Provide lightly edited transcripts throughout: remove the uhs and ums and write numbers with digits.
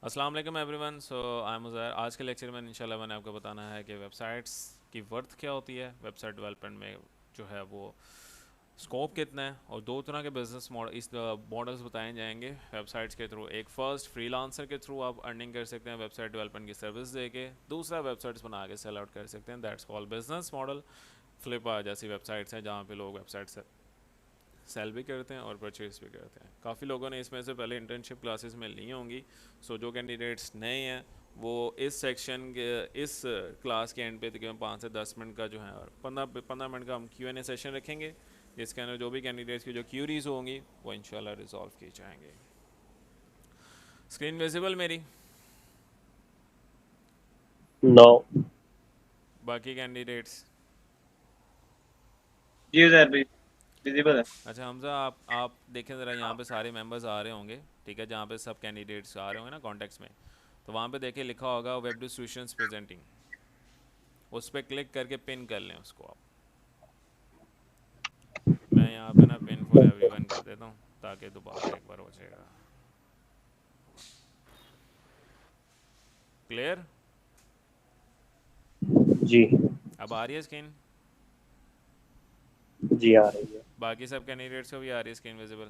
अस्सलाम वालेकुम everyone. So I am Uzair. आज के लेक्चर में इंशाल्लाह मैंने आपको बताना है कि वेबसाइट्स की वर्थ क्या होती है, वेबसाइट डेवलपमेंट में जो है वो स्कोप कितना है, और दो तरह के बिजनेस मॉडल इस मॉडल्स बताए जाएंगे वेबसाइट्स के थ्रू। एक फर्स्ट फ्रीलांसर के थ्रू आप अर्निंग कर सकते हैं वेबसाइट डेवलपमेंट की सर्विस दे के, दूसरा वेबसाइट्स बना के सेल आउट कर सकते हैं, that's called business model. Flippa जैसी वेबसाइट्स हैं जहाँ पे लोग वेबसाइट से सेल भी करते हैं और परचेज भी करते हैं। काफ़ी लोगों ने इसमें से पहले इंटर्नशिप क्लासेस में ली होंगी। सो जो कैंडिडेट्स नए हैं वो इस सेक्शन के इस क्लास के एंड पे तकरीबन 5 से 10 मिनट का जो है, और 15 मिनट का हम Q&A सेशन रखेंगे, जिसके अंदर जो भी कैंडिडेट्स की जो क्यूरीज होंगी वो इंशाल्लाह रिजॉल्व की जाएंगे। स्क्रीन विजिबल मेरी? नो। बाकी कैंडिडेट्स? जी सर, विजिबल है। अच्छा हमजा, आप देखें ज़रा, यहाँ पे सारे मेंबर्स आ रहे होंगे, ठीक है, जहाँ पे सब कैंडिडेट्स आ रहे होंगे ना कॉन्टेक्ट्स में, तो वहाँ पे देखिए लिखा होगा वेब डिस्ट्रीब्यूशंस प्रेजेंटिंग, उस पर क्लिक करके पिन कर लें उसको आप। मैं यहाँ पे ना पिन फॉर एवरीवन कर देता हूँ ताकि दोबारा एक बार हो जाएगा। क्लियर? जी। अब आ रही है स्क्रीन? जी आ रही है। बाकी सब कैंडिडेट्स को भी आ रही है स्क्रीन विजिबल?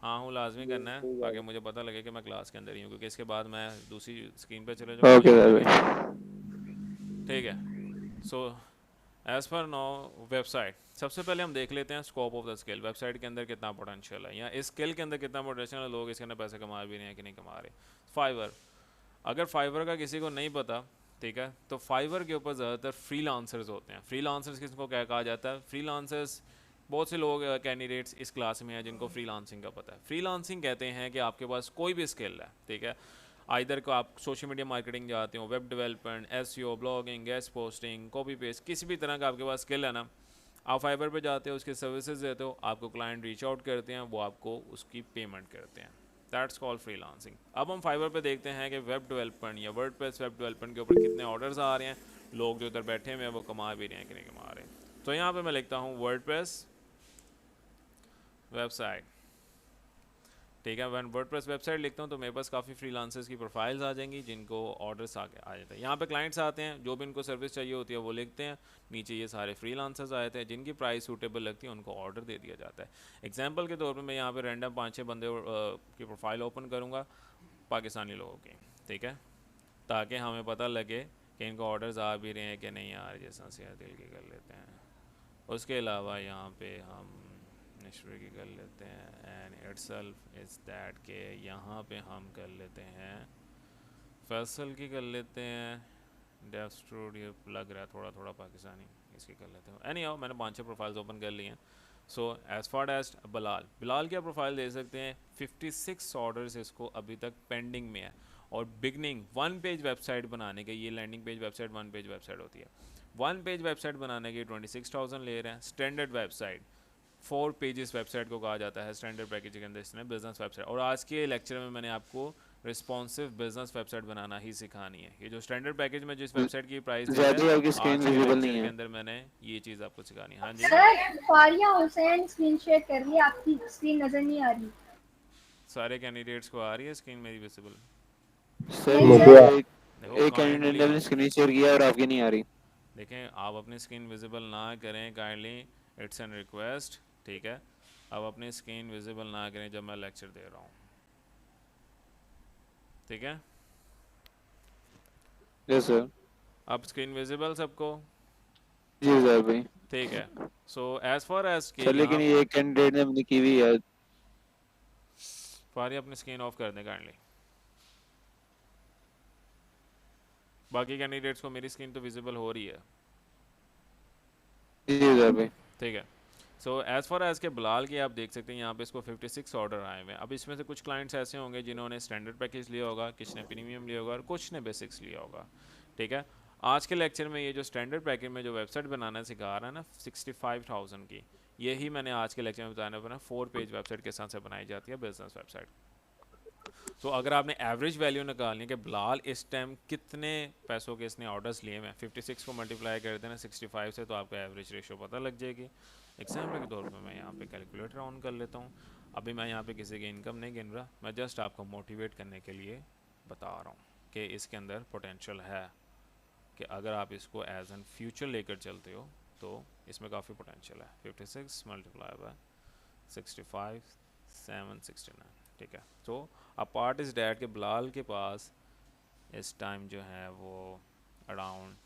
हाँ हूँ, लाजमी करना है ताकि मुझे पता लगे कि मैं क्लास के अंदर ही हूँ, क्योंकि इसके बाद मैं दूसरी स्क्रीन पे चले जाऊँगा, ओके मुझे सर पता नहीं भाई। चलेगा। ठीक है। So as per no website, सबसे पहले हम देख लेते हैं scope of the skill, website के अंदर कितना पोटेंशियल है, या इस स्किल के अंदर कितना पोटेंशियल है, लोग इसके अंदर पैसे कमा भी रहे हैं कि नहीं कमा रहे। फाइवर, अगर फाइवर का किसी को नहीं पता, ठीक है, तो फाइवर के ऊपर ज़्यादातर फ्रीलांसर्स होते हैं। फ्रीलांसर्स किसको क्या कहा जाता है? फ्रीलांसर्स, बहुत से लोग कैंडिडेट्स इस क्लास में हैं जिनको फ्रीलांसिंग का पता है। फ्रीलांसिंग कहते हैं कि आपके पास कोई भी स्किल है, ठीक है, आइदर को आप सोशल मीडिया मार्केटिंग जाते हो, web development, SEO, blogging, guest posting, copy paste, किसी भी तरह का आपके पास स्किल है ना, आप फाइबर पे जाते हो, उसके सर्विसेज देते हो, आपको क्लाइंट रीच आउट करते हैं, वो आपको उसकी पेमेंट करते हैं। That's called freelancing. अब हम फाइबर पे देखते हैं कि वेब डेवलपमेंट या वर्डप्रेस वेब डेवलपमेंट के ऊपर कितने ऑर्डर्स आ रहे हैं, लोग जो उधर बैठे हुए हैं वो कमा भी रहे हैं कि नहीं कमा रहे हैं। तो यहाँ पे मैं लिखता हूँ वर्डप्रेस वेबसाइट, ठीक है। वन वर्डप्रेस वेबसाइट लिखता हूँ तो मेरे पास काफ़ी फ्रीलांसर्स की प्रोफाइल्स आ जाएंगी जिनको ऑर्डर्स आ जाते हैं। यहाँ पे क्लाइंट्स आते हैं, जो भी इनको सर्विस चाहिए होती है वो लिखते हैं, नीचे ये सारे फ्रीलांसर्स आए थे, जिनकी प्राइस सूटेबल लगती है उनको ऑर्डर दे दिया जाता है। एग्जाम्पल के तौर पर मैं यहाँ पे रैंडम 5-6 बंदे की प्रोफाइल ओपन करूँगा, पाकिस्तानी लोगों की, ठीक है, ताकि हमें पता लगे कि इनको ऑर्डर्स आ भी रहे हैं कि नहीं आ रहे। जैसा सिया दिल की कर लेते हैं, उसके अलावा यहाँ पे हम नशरे की कर लेते हैं, एंड इट्सल्फ इज़ दैट के यहाँ पे हम कर लेते हैं फैसल की कर लेते हैं। डेव स्टूडियो लग रहा है थोड़ा थोड़ा पाकिस्तानी, इसकी कर लेते हैं। एनी हाउ मैंने 5-6 प्रोफाइल्स ओपन कर ली हैं। सो एज़ फार एज बलाल, बिलाल की आप प्रोफाइल दे सकते हैं। 56 ऑर्डर्स इसको अभी तक पेंडिंग में है, और बिगनिंग वन पेज वेबसाइट बनाने के, ये landing page website one page website होती है, वन पेज वेबसाइट बनाने के 26,000 ले रहे हैं। स्टैंडर्ड वेबसाइट 4 पेजेस वेबसाइट को कहा जाता है स्टैंडर्ड पैकेज के अंदर, इसने बिजनेस वेबसाइट। और आज के लेक्चर में मैंने आपको रिस्पॉन्सिव बिजनेस वेबसाइट बनाना ही सिखानी है। ये जो स्टैंडर्ड पैकेज में जिस वेबसाइट की प्राइस दी है, ज़्यादा आपकी स्क्रीन आज के विजिबल नहीं लेक्चर के है। अंदर मैंने ये चीज़ आपको सिखानी है। हाँ जी, sir Fariya Hussain screen share कर रही है, आपकी स्क्रीन नजर नहीं आ रही। सारे कैंडिडेट्स को आ रही है स्क्रीन मेरी विजिबल? सर नहीं ये सर। तो मुझे एक देखो एक कैंडिडेट ने काइंडली, अपनी स्क्रीन शेयर किया और आपकी नहीं आ रही। देखें आप अपनी स्क्रीन विजिबल ना करें काइंडली, इट्स एन रिक्वेस्ट, ठीक है। अब अपनी स्क्रीन विजिबल ना करें जब मैं लेक्चर दे रहा हूँ, ठीक है। Yes sir. अब स्क्रीन विजिबल सबको? जी सर भाई। ठीक है। सो एज फार एज के सर यहाँ, लेकिन ये एक कैंडिडेट ने अपनी की हुई है। फारी अपनी स्क्रीन ऑफ कर दें काइंडली। बाकी कैंडिडेट्स को मेरी स्क्रीन तो विजिबल हो रही है, जी सर भाई। ठीक है। सो एज़ फार एज़ के बिलाल की आप देख सकते हैं यहाँ पे इसको 56 ऑर्डर आए हुए हैं। अब इसमें से कुछ क्लाइंट्स ऐसे होंगे जिन्होंने स्टैंडर्ड पैकेज लिया होगा, किसी ने प्रीमियम लिया होगा और कुछ ने बेसिक्स लिया होगा, ठीक है। आज के लेक्चर में ये जो स्टैंडर्ड पैकेज में जो वेबसाइट बनाना सिखा रहा है ना 65,000 की, यही मैंने आज के लेक्चर में बताने पर 4 पेज वेबसाइट के साथ से बनाई जाती है बिजनेस वेबसाइट। तो अगर आपने एवरेज वैल्यू निकालनी है कि बिलाल इस टाइम कितने पैसों के इसने ऑर्डर्स लिए हैं, 56 को मल्टीप्लाई कर देना 65 से, तो आपको एवरेज रेशो पता लग जाएगी। एग्जाम्पल के तौर पे मैं यहाँ पे कैलकुलेटर ऑन कर लेता हूँ। अभी मैं यहाँ पे किसी की इनकम नहीं गिन रहा, मैं जस्ट आपको मोटिवेट करने के लिए बता रहा हूँ कि इसके अंदर पोटेंशियल है, कि अगर आप इसको एज एन फ्यूचर लेकर चलते हो तो इसमें काफ़ी पोटेंशियल है। 56 मल्टीप्लाई बाय 65 769, ठीक है। तो अपार्ट इस डैट के बिलाल के पास इस टाइम जो है वो अराउंड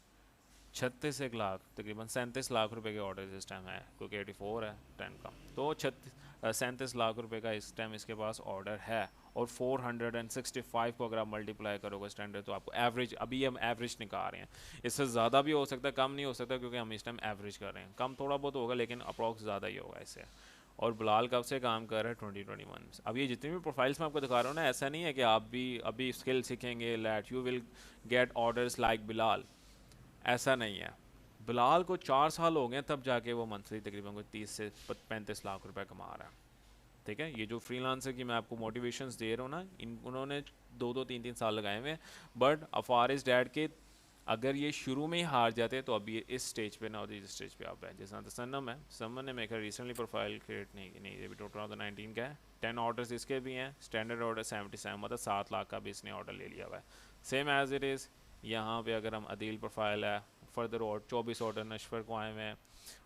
36 एक लाख तकरीबन 37 लाख रुपए के ऑर्डर इस टाइम है, क्योंकि 84 है 10 का, तो 37 लाख रुपए का इस टाइम इसके पास ऑर्डर है। और 465 को अगर आप मल्टीप्लाई करोगे स्टैंडर्ड, तो आपको एवरेज, अभी हम एवरेज निकाल रहे हैं, इससे ज़्यादा भी हो सकता है, कम नहीं हो सकता, क्योंकि हम इस टाइम एवरेज कर रहे हैं, कम थोड़ा बहुत होगा लेकिन अप्रॉक्स ज़्यादा ही होगा इससे। और बिलाल कब से काम कर रहा है? 2021। अब ये जितनी भी प्रोफाइल्स मैं आपको दिखा रहा हूँ ना, ऐसा नहीं है कि आप भी अभी स्किल सीखेंगे that you will get orders like Bilal, ऐसा नहीं है। बिलाल को 4 साल हो गए तब जाके वो मंथली तकरीबन कोई 30 से 35 लाख रुपए कमा रहा है, ठीक है। ये जो फ्रीलांसर की मैं आपको मोटिवेशंस दे रहा हूँ ना, उन्होंने 2-2 3-3 साल लगाए हुए हैं, बट अफार इज डैड के अगर ये शुरू में ही हार जाते तो अभी ये इस स्टेज पे ना होती जिस स्टेज पे आप है। जैसा सन्नम है, सन्नम ने मेरे रिसेंटली प्रोफाइल क्रिएट नहीं की, नहीं ये भी 2019 का है, 10 ऑर्डर्स इसके भी हैं, स्टैंडर्ड ऑर्डर 77, मतलब 7 लाख का भी इसने ऑर्डर ले लिया हुआ है, सेम एज इट इज़। यहाँ पे अगर हम अदील प्रोफाइल है, फर्दर और 24 ऑर्डर नशफर को आए हुए हैं,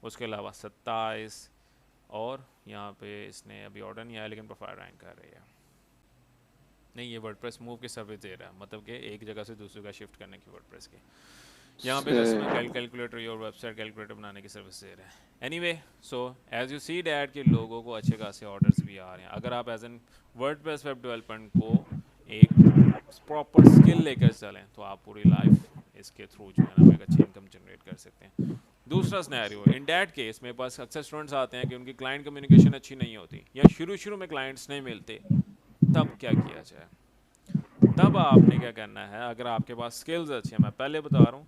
उसके अलावा 27, और यहाँ पे इसने अभी ऑर्डर नहीं आया लेकिन प्रोफाइल रैंक कर रही है। नहीं, ये वर्डप्रेस मूव की सर्विस दे रहा है, मतलब कि एक जगह से दूसरी जगह शिफ्ट करने की वर्डप्रेस की। यहाँ पे कस्टमर कैलकुलेटर और वेबसाइट कैलकुलेटर बनाने की सर्विस दे रहे हैं। Anyway, so as you see that के लोगों को अच्छे खासे ऑर्डर्स भी आ रहे हैं। अगर आप as an WordPress web development को एक प्रॉपर स्किल लेकर चलें तो आप पूरी लाइफ इसके थ्रू जो है ना एक अच्छी इनकम जनरेट कर सकते हैं। दूसरा सिनेरियो, इन डैट केस मेरे पास अक्सर स्टूडेंट्स आते हैं कि उनकी क्लाइंट कम्युनिकेशन अच्छी नहीं होती या शुरू में क्लाइंट्स नहीं मिलते, तब क्या किया जाए? तब आपने क्या करना है, अगर आपके पास स्किल्स अच्छी हैं, मैं पहले बता रहा हूँ,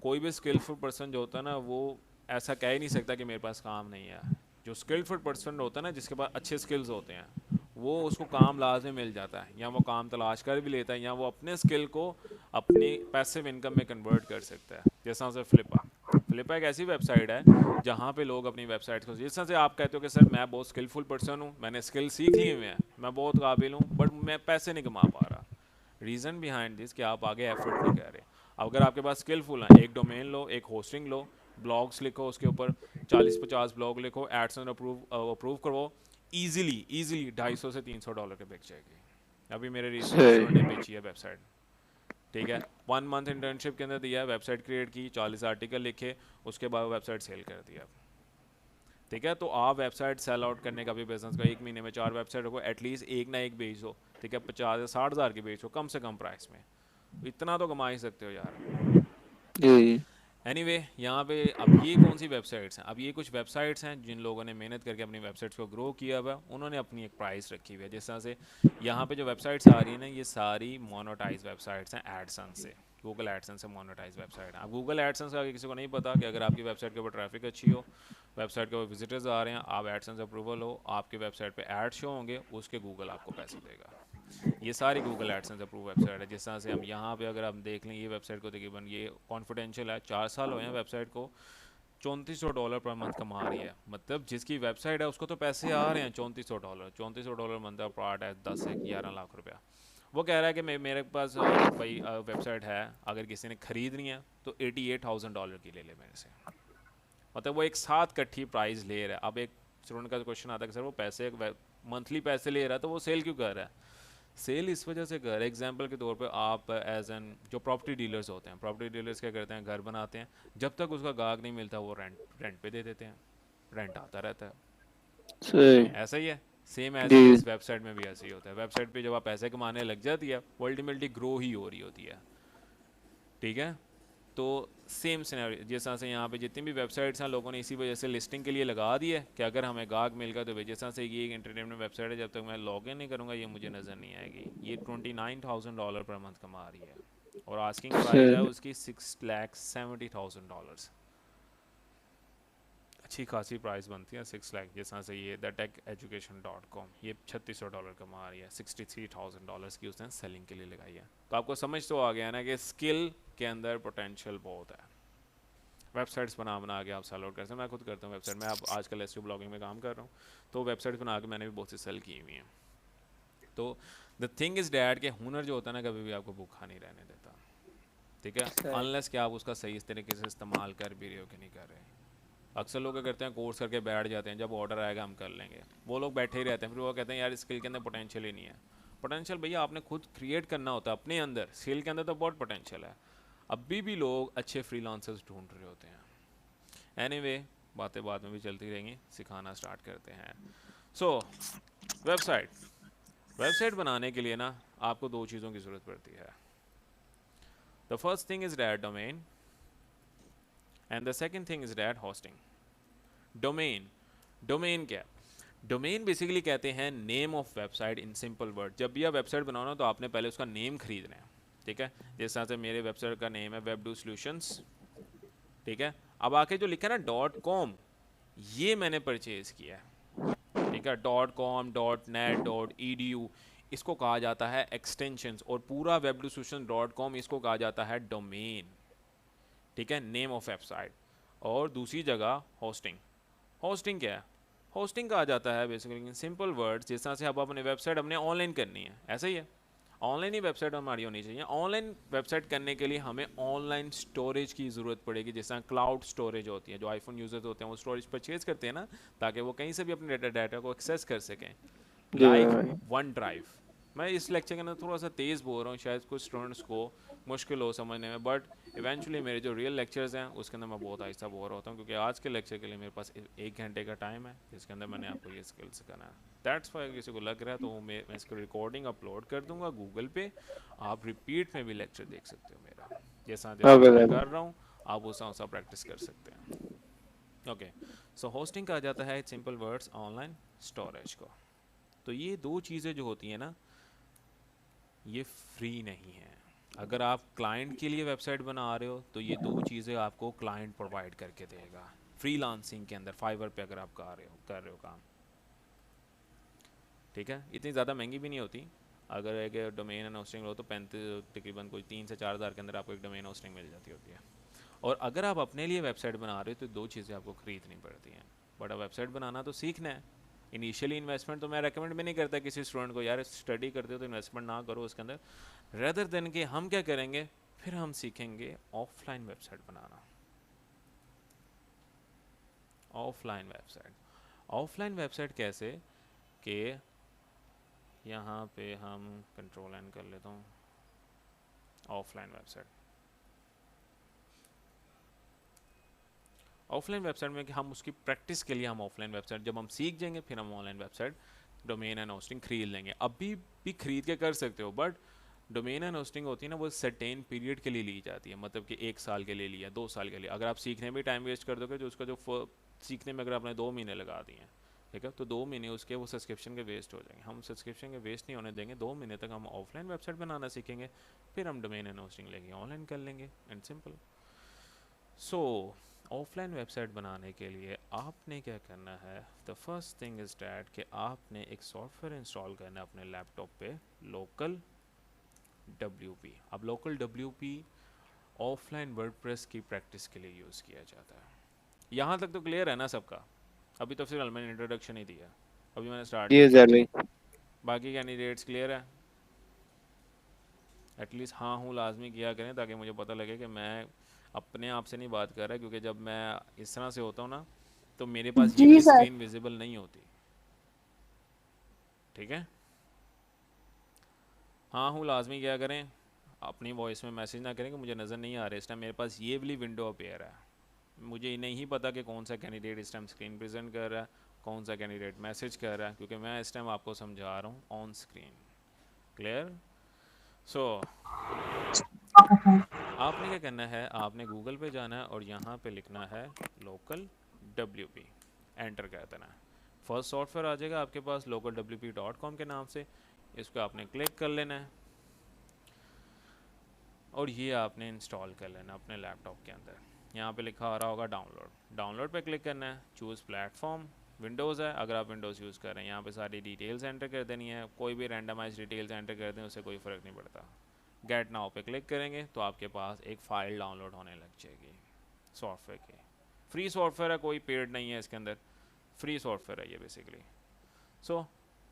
कोई भी स्किलफुल पर्सन जो होता है ना, वो ऐसा कह ही नहीं सकता कि मेरे पास काम नहीं है। जो स्किलफुल पर्सन होता है ना, जिसके पास अच्छे स्किल्स होते हैं, वो उसको काम लाजमी मिल जाता है, या वो काम तलाश कर भी लेता है, या वो अपने स्किल को अपनी पैसिव इनकम में कन्वर्ट कर सकता है। जैसा से फ्लिपा एक ऐसी वेबसाइट है जहाँ पे लोग अपनी वेबसाइट को, जिस तरह से आप कहते हो कि सर मैं बहुत स्किलफुल पर्सन हूँ, मैंने स्किल सीख ली हुई है, मैं बहुत काबिल हूँ, बट मैं पैसे नहीं कमा पा रहा। रीज़न बिहाइंड दिस कि आप आगे एफर्ट नहीं कर रहे। अगर आपके पास स्किलफुल है, एक डोमेन लो, एक होस्टिंग लो, ब्लॉग्स लिखो, उसके ऊपर 40-50 ब्लॉग लिखो, एडसन अप्रूव करो, ईजिली 250 से $300 के बिक जाएगी। अभी मेरे रिसेंट स्टूडेंट ने बेची है वेबसाइट, ठीक है, 1 मंथ इंटर्नशिप के अंदर दिया है, वेबसाइट क्रिएट की, 40 आर्टिकल लिखे, उसके बाद वेबसाइट सेल कर दिया, ठीक है। तो आप वेबसाइट सेल आउट करने का भी बिजनेस का 1 महीने में 4 वेबसाइट को एटलीस्ट एक ना एक बेच दो, ठीक है, 50 या 60 हज़ार की बेचो कम से कम प्राइस में, इतना तो कमा ही सकते हो यार। जी। एनीवे यहाँ पे अब ये कौन सी वेबसाइट्स हैं? अब ये कुछ वेबसाइट्स हैं जिन लोगों ने मेहनत करके अपनी वेबसाइट्स को ग्रो किया हुआ है, उन्होंने अपनी एक प्राइस रखी हुई है। जिस तरह से यहाँ पे जो वेबसाइट्स आ रही हैं ना, ये सारी मोनेटाइज वेबसाइट्स हैं एडसन से, गूगल एडसन से मोनेटाइज वेबसाइट है। अब गूगल एडसन का किसी को नहीं पता कि अगर आपकी वेबसाइट के ऊपर ट्रैफिक अच्छी हो, वेबसाइट के ऊपर विजिटर्स आ रहे हैं, आप एडसन अप्रूवल हो, आपकी वेबसाइट पे ऐड शो होंगे, उसके गूगल आपको पैसे देगा। ये सारी गूगल एडसेंस अप्रूव वेबसाइट है। जिस तरह से हम यहाँ पे अगर हम देख लें, ये वेबसाइट को तकरीबन ये कॉन्फिडेंशियल है, 4 साल हुए हैं वेबसाइट को, $3400 पर मंथ कमा रही है। मतलब जिसकी वेबसाइट है उसको तो पैसे आ रहे हैं $3400 मंथ का पार्ट है 10 से 11 लाख रुपया। वो कह रहा है कि मेरे पास भाई वेबसाइट है, अगर किसी ने खरीदनी है तो $88,000 की ले ले मेरे से। मतलब वो एक साथ इकट्ठी प्राइस ले रहा है। अब एक स्टूडेंट का क्वेश्चन आता है कि सर वो पैसे मंथली पैसे ले रहा है तो वो सेल क्यों कर रहा है? सेल इस वजह से कर, एग्जांपल के तौर पे आप एज एन जो प्रॉपर्टी डीलर्स होते हैं, प्रॉपर्टी डीलर्स क्या करते हैं, घर बनाते हैं, जब तक उसका गाहक नहीं मिलता वो रेंट पे दे देते हैं, रेंट आता रहता है, सही। ऐसा ही है। सेम एज इट जी। इज़ वेबसाइट में भी ऐसे ही होता है। वेबसाइट पे जब आप पैसे कमाने लग जाती है, वो अल्टीमेटली ग्रो ही हो रही होती है, ठीक है। तो सेम सिनेरियो, जिस तरह से यहाँ पे जितनी भी वेबसाइट्स हैं, लोगों ने इसी वजह से लिस्टिंग के लिए लगा दी है कि अगर हमें गाहक मिल गया तो जिस तरह से ये एक एंटरटेनमेंट वेबसाइट है, जब तक मैं लॉग इन नहीं करूँगा ये मुझे नज़र नहीं आएगी। ये $29,000 पर मंथ कमा रही है और आस्किंग प्राइस है सही। उसकी $6,70,000। अच्छी खासी प्राइस बनती है 6 लाख। जिस तरह से ये thetecheducation.com, ये $3,600 कमा रही है, $63,000 की उसने सेलिंग के लिए लगाई है। तो आपको समझ तो आ गया ना कि स्किल के अंदर पोटेंशियल बहुत है। वेबसाइट्स बना के आप सेल आउट करते हैं। मैं खुद करता हूँ वेबसाइट, मैं अब आजकल एसईओ ब्लॉगिंग में काम कर रहा हूँ, तो वेबसाइट बना के मैंने भी बहुत सी सेल की हुई हैं। तो द थिंग इज़ डैट के हुनर जो होता है ना कभी भी आपको भूखा नहीं रहने देता, ठीक है, सही। अनलेस कि आप उसका सही इस तरीके से इस्तेमाल कर भी रहे हो कि नहीं कर रहे। अक्सर लोग क्या करते हैं, कोर्स करके बैठ जाते हैं, जब ऑर्डर आएगा हम कर लेंगे, वो लोग बैठे ही रहते हैं, फिर वो कहते हैं यार स्किल के अंदर पोटेंशियल ही नहीं है। पोटेंशियल भैया आपने खुद क्रिएट करना होता है अपने अंदर, स्किल के अंदर तो बहुत पोटेंशियल है। अभी भी लोग अच्छे फ्रीलांसर्स ढूंढ रहे होते हैं। एनीवे, बातें बाद में भी चलती रहेंगी, सिखाना स्टार्ट करते हैं। सो वेबसाइट, वेबसाइट बनाने के लिए ना आपको दो चीज़ों की ज़रूरत पड़ती है। The first thing is that domain and the second thing is that hosting. Domain, domain क्या है? डोमेन बेसिकली कहते हैं name of website in simple word. जब भी आप वेबसाइट बनाओ ना तो आपने पहले उसका नेम खरीदना है, ठीक है। जिस तरह से मेरे वेबसाइट का नेम है वेबडू सॉल्यूशंस, ठीक है। अब आके जो लिखा है ना .com, ये मैंने परचेज किया है, ठीक है। .com, .net, .edu इसको कहा जाता है एक्सटेंशंस, और पूरा webdosolutions.com इसको कहा जाता है डोमेन, ठीक है, नेम ऑफ वेबसाइट। और दूसरी जगह होस्टिंग, होस्टिंग क्या है? होस्टिंग कहा जाता है बेसिकली सिंपल वर्ड्स, जिस तरह से आप अपनी वेबसाइट अपने ऑनलाइन करनी है, ऐसा ही है, ऑनलाइन ही वेबसाइट हमारी होनी चाहिए। ऑनलाइन वेबसाइट करने के लिए हमें ऑनलाइन स्टोरेज की ज़रूरत पड़ेगी, जिस तरह क्लाउड स्टोरेज होती है, जो आईफोन यूजर्स होते हैं वो स्टोरेज परचेज करते हैं ना, ताकि वो कहीं से भी अपने डाटा को एक्सेस कर सकें, जी लाइक भाई। One drive. मैं इस लेक्चर के अंदर थोड़ा सा तेज़ बोल रहा हूँ, शायद कुछ स्टूडेंट्स को मुश्किल हो समझने में, बट इवेंचुअली मेरे जो रियल लेक्चर्स हैं उसके अंदर मैं बहुत आहिस्ता बोल रहा होता हूँ, क्योंकि आज के लेक्चर के लिए मेरे पास 1 घंटे का टाइम है, जिसके अंदर मैंने आपको ये स्किल्स करना है। दैट्स वाई किसी को लग रहा है तो मैं इसको रिकॉर्डिंग अपलोड कर दूंगा गूगल पे, आप रिपीट में भी लेक्चर देख सकते हो मेरा, जैसा जैसा ओके मैं सर। कर रहा हूँ आप उस सा प्रैक्टिस कर सकते हैं। ओके, सो होस्टिंग कहा जाता है सिंपल वर्ड्स ऑनलाइन स्टोरेज को। तो ये दो चीज़ें जो होती हैं ना, ये फ्री नहीं है। अगर आप क्लाइंट के लिए वेबसाइट बना रहे हो तो ये दो चीज़ें आपको क्लाइंट प्रोवाइड करके देगा फ्रीलांसिंग के अंदर, फाइवर पे अगर आप कर रहे हो काम, ठीक है। इतनी ज़्यादा महंगी भी नहीं होती। अगर एक डोमेन एंड होस्टिंग लो तो 35 तकरीबन कोई 3 से 4 हज़ार के अंदर आपको एक डोमेन होस्टिंग मिल जाती होती है। और अगर आप अपने लिए वेबसाइट बना रहे हो तो दो चीज़ें आपको खरीदनी पड़ती हैं। बट अब वेबसाइट बनाना तो सीखना है। इनिशियली इन्वेस्टमेंट तो मैं रेकमेंड भी नहीं करता किसी स्टूडेंट को, यार स्टडी करते हो तो इन्वेस्टमेंट ना करो उसके अंदर, रेदर देन कि हम क्या करेंगे, फिर हम सीखेंगे ऑफलाइन वेबसाइट बनाना। ऑफलाइन वेबसाइट, ऑफलाइन वेबसाइट कैसे कि यहाँ पे हम कंट्रोल एन कर लेता हूँ, ऑफलाइन वेबसाइट, ऑफलाइन वेबसाइट में कि हम उसकी प्रैक्टिस के लिए हम ऑफलाइन वेबसाइट जब हम सीख जाएंगे फिर हम online website domain and hosting खरीद लेंगे। अभी भी खरीद के कर सकते हो, बट डोमेन एंड होस्टिंग होती है ना वो सर्टेन पीरियड के लिए ली जाती है, मतलब कि 1 साल के लिए लिया, 2 साल के लिए। अगर आप सीखने में टाइम वेस्ट कर दोगे तो उसका जो सीखने में अगर आपने 2 महीने लगा दिए हैं, ठीक है, तो 2 महीने उसके वो सब्सक्रिप्शन के वेस्ट हो जाएंगे। हम सब्सक्रिप्शन के वेस्ट नहीं होने देंगे, 2 महीने तक हम ऑफलाइन वेबसाइट बनाना सीखेंगे, फिर हम डोमेन एंड होस्टिंग लेंगे ऑनलाइन कर लेंगे, and simple. So offline website बनाने के लिए आपने क्या करना है, the first thing is that कि आपने एक सॉफ्टवेयर इंस्टॉल करना है अपने लैपटॉप पे, लोकल WP। अब लोकल WP ऑफलाइन वर्डप्रेस की प्रैक्टिस के लिए यूज़ किया जाता है। यहाँ तक तो क्लियर है ना सबका? अभी तो फिलहाल मैंने इंट्रोडक्शन ही दिया, अभी मैंने स्टार्ट ये नहीं जल्दी। किया। बाकी कैंडिडेट्स क्लियर है? एटलीस्ट हाँ हूँ लाजमी किया करें, ताकि मुझे पता लगे कि मैं अपने आप से नहीं बात कर रहा, क्योंकि जब मैं इस तरह से होता हूँ ना तो मेरे पास ये जी वाली सर। स्क्रीन विजिबल नहीं होती, ठीक है। हाँ हूँ लाजमी क्या करें, अपनी वॉइस में मैसेज ना करें कि मुझे नज़र नहीं आ रहा इस टाइम, मेरे पास ये वाली विंडो अपेयर है, मुझे नहीं पता कि कौन सा कैंडिडेट इस टाइम स्क्रीन प्रेजेंट कर रहा है, कौन सा कैंडिडेट मैसेज कर रहा है, क्योंकि मैं इस टाइम आपको समझा रहा हूँ ऑन स्क्रीन। क्लियर? सो आपने क्या करना है, आपने गूगल पे जाना है और यहाँ पे लिखना है लोकल WP, एंटर कर देना है। फर्स्ट सॉफ्टवेयर आ जाएगा आपके पास localwp.com के नाम से, इसको आपने क्लिक कर लेना है और ये आपने इंस्टॉल कर लेना अपने लैपटॉप के अंदर। यहाँ पे लिखा आ रहा होगा डाउनलोड, डाउनलोड पे क्लिक करना है, चूज़ प्लेटफॉर्म, विंडोज़ है अगर आप विंडोज़ यूज़ कर रहे हैं, यहाँ पे सारी डिटेल्स एंटर कर देनी है, कोई भी रैंडमाइज डिटेल्स एंटर कर दें उससे कोई फ़र्क नहीं पड़ता। गेट नाउ पे क्लिक करेंगे तो आपके पास एक फ़ाइल डाउनलोड होने लग जाएगी। सॉफ्टवेयर की। फ्री सॉफ्टवेयर है, कोई पेड नहीं है इसके अंदर, फ्री सॉफ्टवेयर है ये बेसिकली। सो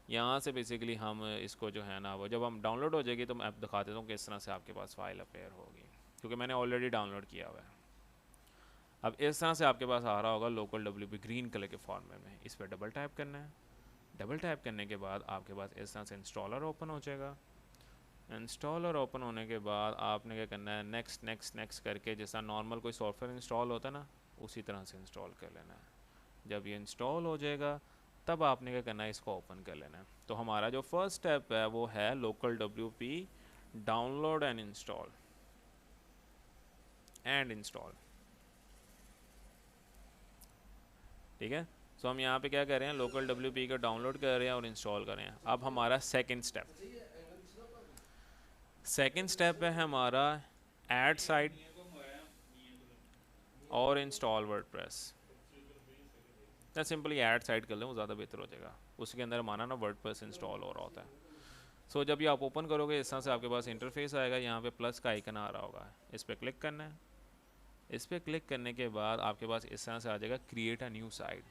यहाँ से बेसिकली हम इसको जो है ना, वो जब हम डाउनलोड हो जाएगी तो मैं दिखा देता हूँ किस तरह से आपके पास फाइल अपेयर होगी, क्योंकि मैंने ऑलरेडी डाउनलोड किया हुआ है। अब इस तरह से आपके पास आ रहा होगा लोकल WP ग्रीन कलर के फॉर्मेट में। इस पर डबल टैप करना है। डबल टैप करने के बाद आपके पास इस तरह से इंस्टॉलर ओपन हो जाएगा। इंस्टॉलर ओपन होने के बाद आपने क्या करना है, नेक्स्ट नेक्स्ट नेक्स्ट करके, जैसा नॉर्मल कोई सॉफ्टवेयर इंस्टॉल होता है ना, उसी तरह से इंस्टॉल कर लेना है। जब ये इंस्टॉल हो जाएगा तब आपने क्या करना है, इसको ओपन कर लेना है। तो हमारा जो फर्स्ट स्टेप है वो है local WP download and install. ठीक है। सो हम यहाँ पे क्या कर रहे हैं, लोकल WP का डाउनलोड कर रहे हैं और इंस्टॉल कर रहे हैं। अब हमारा सेकंड स्टेप है हमारा ऐड साइट और इंस्टॉल वर्डप्रेस। या सिंपली ऐड साइट कर लें, वो ज़्यादा बेहतर हो जाएगा। उसके अंदर माना ना वर्डप्रेस इंस्टॉल हो रहा होता है। सो जब ये आप ओपन करोगे इस तरह से आपके पास इंटरफेस आएगा। यहाँ पे प्लस का आइकन आ रहा होगा, इस पर क्लिक करना है। इस पर क्लिक करने के बाद आपके पास इस तरह से आ जाएगा क्रिएट अ न्यू साइट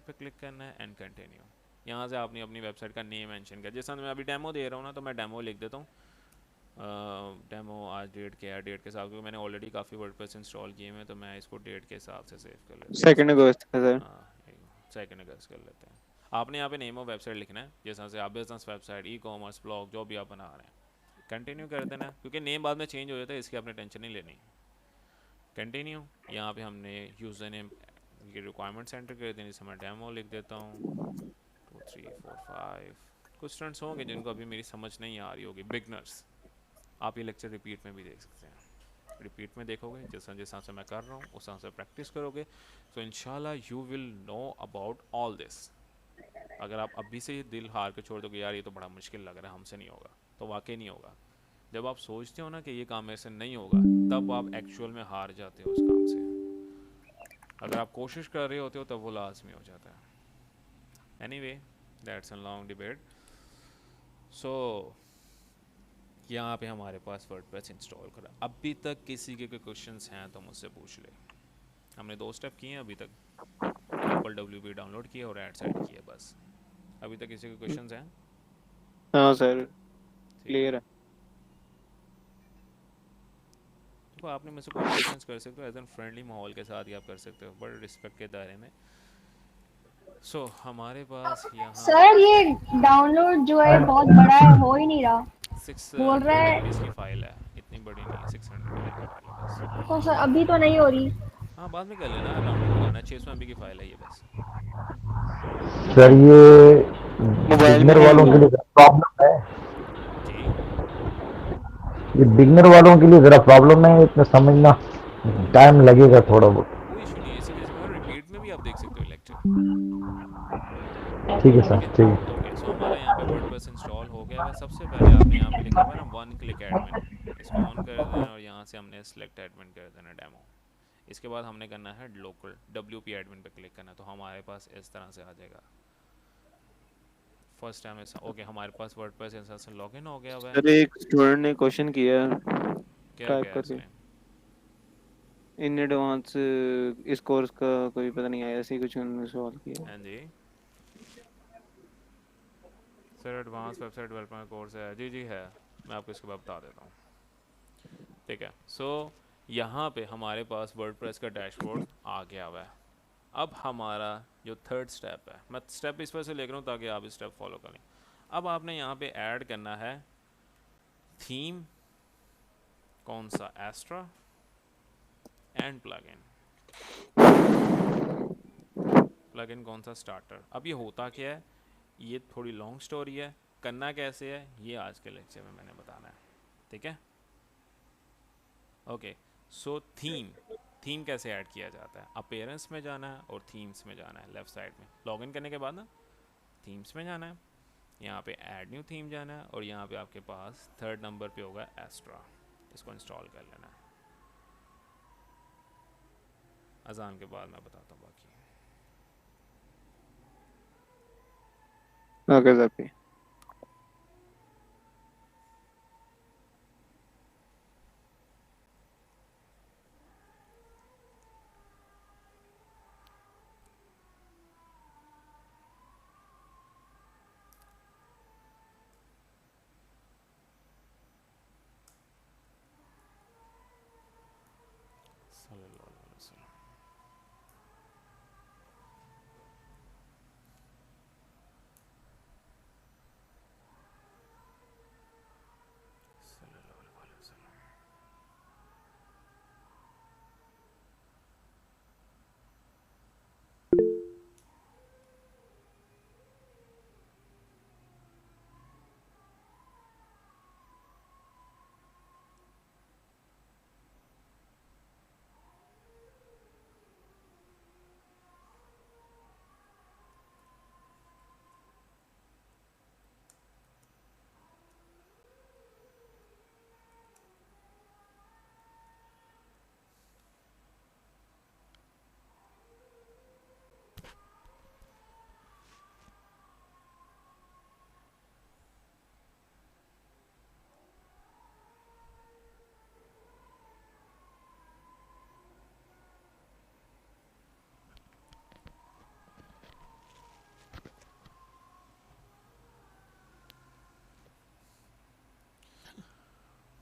पे क्लिक करना है एंड कंटिन्यू। यहाँ से आपने अपनी वेबसाइट का नेम मेंशन कर, जैसा मैं अभी डेमो दे रहा हूँ ना, तो मैं डेमो लिख देता हूँ। डेमो आज डेट क्या है, डेट के हिसाब से मैंने ऑलरेडी काफ़ी वर्डप्रेस इंस्टॉल किए हैं, तो मैं इसको डेट के हिसाब से सेव कर लेता हूँ। 2 अगस्त है सर। हाँ, 2 अगस्त कर लेते हैं। आपने यहाँ पे नेम ऑफ वेबसाइट लिखना है, जैसा से आप बिजनेस वेबसाइट, ई-कॉमर्स, ब्लॉग, जो भी आप बना रहे हैं। कंटिन्यू कर देना, क्योंकि नेम बाद में चेंज हो जाता है, इसकी आपने टेंशन नहीं लेनी। कंटिन्यू। यहाँ पे हमने यूज़र नेम की रिक्वायरमेंट सेंटर कर देनी, जैसे मैं डेमो लिख देता हूँ 2 3 4 5। कुछ स्टूडेंट्स होंगे जिनको अभी मेरी समझ नहीं आ रही होगी, बिगनर्स, आप ये लेक्चर रिपीट में भी देख सकते हैं। रिपीट में देखोगे, जैसा जैसा से मैं कर रहा हूँ उस तरह से प्रैक्टिस करोगे, तो इंशाल्लाह you will know about all this. अगर आप अभी से ये दिल हार के छोड़ दोगे, यार ये तो बड़ा मुश्किल लग रहा है, हमसे नहीं होगा, तो वाकई नहीं होगा। जब आप सोचते हो ना कि ये काम मेरे से नहीं होगा, तब आप एक्चुअल में हार जाते हो उस काम से। अगर आप कोशिश कर रहे होते हो तब वो लाजमी हो जाता है। Anyway, that's a long debate. So यहाँ पे हमारे पास वर्डप्रेस इंस्टॉल करा। अभी तक किसी के कोई क्वेश्चंस हैं तो मुझसे पूछ ले। हमने 2 स्टेप किए हैं अभी तक, लोकल WP डाउनलोड किया और ऐड साइट किया, बस। अभी तक किसी के क्वेश्चंस हैं? हाँ सर, ठीक है। क्लियर है। तो आपने मुझसे कोई क्वेश्चंस कर सकते हो, एज एन फ्रेंडली माहौल के साथ ही आप कर सकते हो, बड़े रिस्पेक्ट के दायरे में। सो हमारे पास यहाँ सर ये डाउनलोड जो है बहुत बड़ा है, हो ही नहीं रहा। बोल रहा 600 MB है की फ़ाइल है, इतनी बड़ी नहीं है, 600 MB की फ़ाइल है बस। तो सर अभी तो नहीं हो रही। हाँ, बाद में कर लेना, डाउनलोड हो जाना। 600 MB की फ़ाइल है ये बस। सर ये मोबाइल में बिगनर है वालों क्या? के लिए प्रॉब्लम है, जी, ये बिगनर वालों के लिए ज़रा प्रॉब्लम है, इतना समझना टाइम लगेगा थोड़ा बहुत। कोई इशू नहीं है, इसीलिए मैं रिपीट में भी आप देख सकते हो लेक्चर। ठीक है ठीक सर, है। ठीक है। ओके, सो हमारा यहाँ पे वर्डप्रेस इंस्टॉल हो गया है। सबसे पहले आपने यहाँ पे लिखा हुआ है ना 1 क्लिक एडमिन, इसको ऑन कर देना और यहाँ से हमने सेलेक्ट एडमिन कर देना डेमो। इसके बाद हमने करना है लोकल WP एडमिन पे क्लिक करना, तो हमारे पास इस तरह से आ जाएगा। फर्स्ट टाइम ऐसा, ओके, हमारे पास वर्डप्रेस इंस्टॉल से लॉगिन हो गया हुआ है। सर एक स्टूडेंट ने क्वेश्चन किया क्या टाइप क्या करके, इसने? इन एडवांस इस कोर्स का कोई पता नहीं आया, ऐसे ही कुछ उन्होंने सवाल किया। हाँ जी sir, advance website development course है, जी जी है, मैं आपको इसके बाद बता देता हूँ। ठीक है। सो यहाँ पे हमारे पास वर्डप्रेस का डैशबोर्ड आ गया हुआ है। अब हमारा जो थर्ड स्टेप है, मैं स्टेप इस वजह से लिख रहा हूँ ताकि आप इस स्टेप फॉलो करें। अब आपने यहाँ पे ऐड करना है थीम, कौन सा, एस्ट्रा एंड प्लगइन कौन सा, स्टार्टर। अब ये होता क्या है, ये थोड़ी लॉन्ग स्टोरी है, करना कैसे है ये आज के लेक्चर में मैंने बताना है। ठीक है। ओके, सो थीम कैसे ऐड किया जाता है, अपीयरेंस में जाना है और थीम्स में जाना है। लेफ्ट साइड में लॉगिन करने के बाद ना थीम्स में जाना है, यहाँ पे ऐड न्यू थीम जाना है और यहाँ पे आपके पास थर्ड नंबर पे होगा एस्ट्रा, इसको इंस्टॉल कर लेना है। अजान के बाद मैं बताता हूँ बाकी। Okay sir.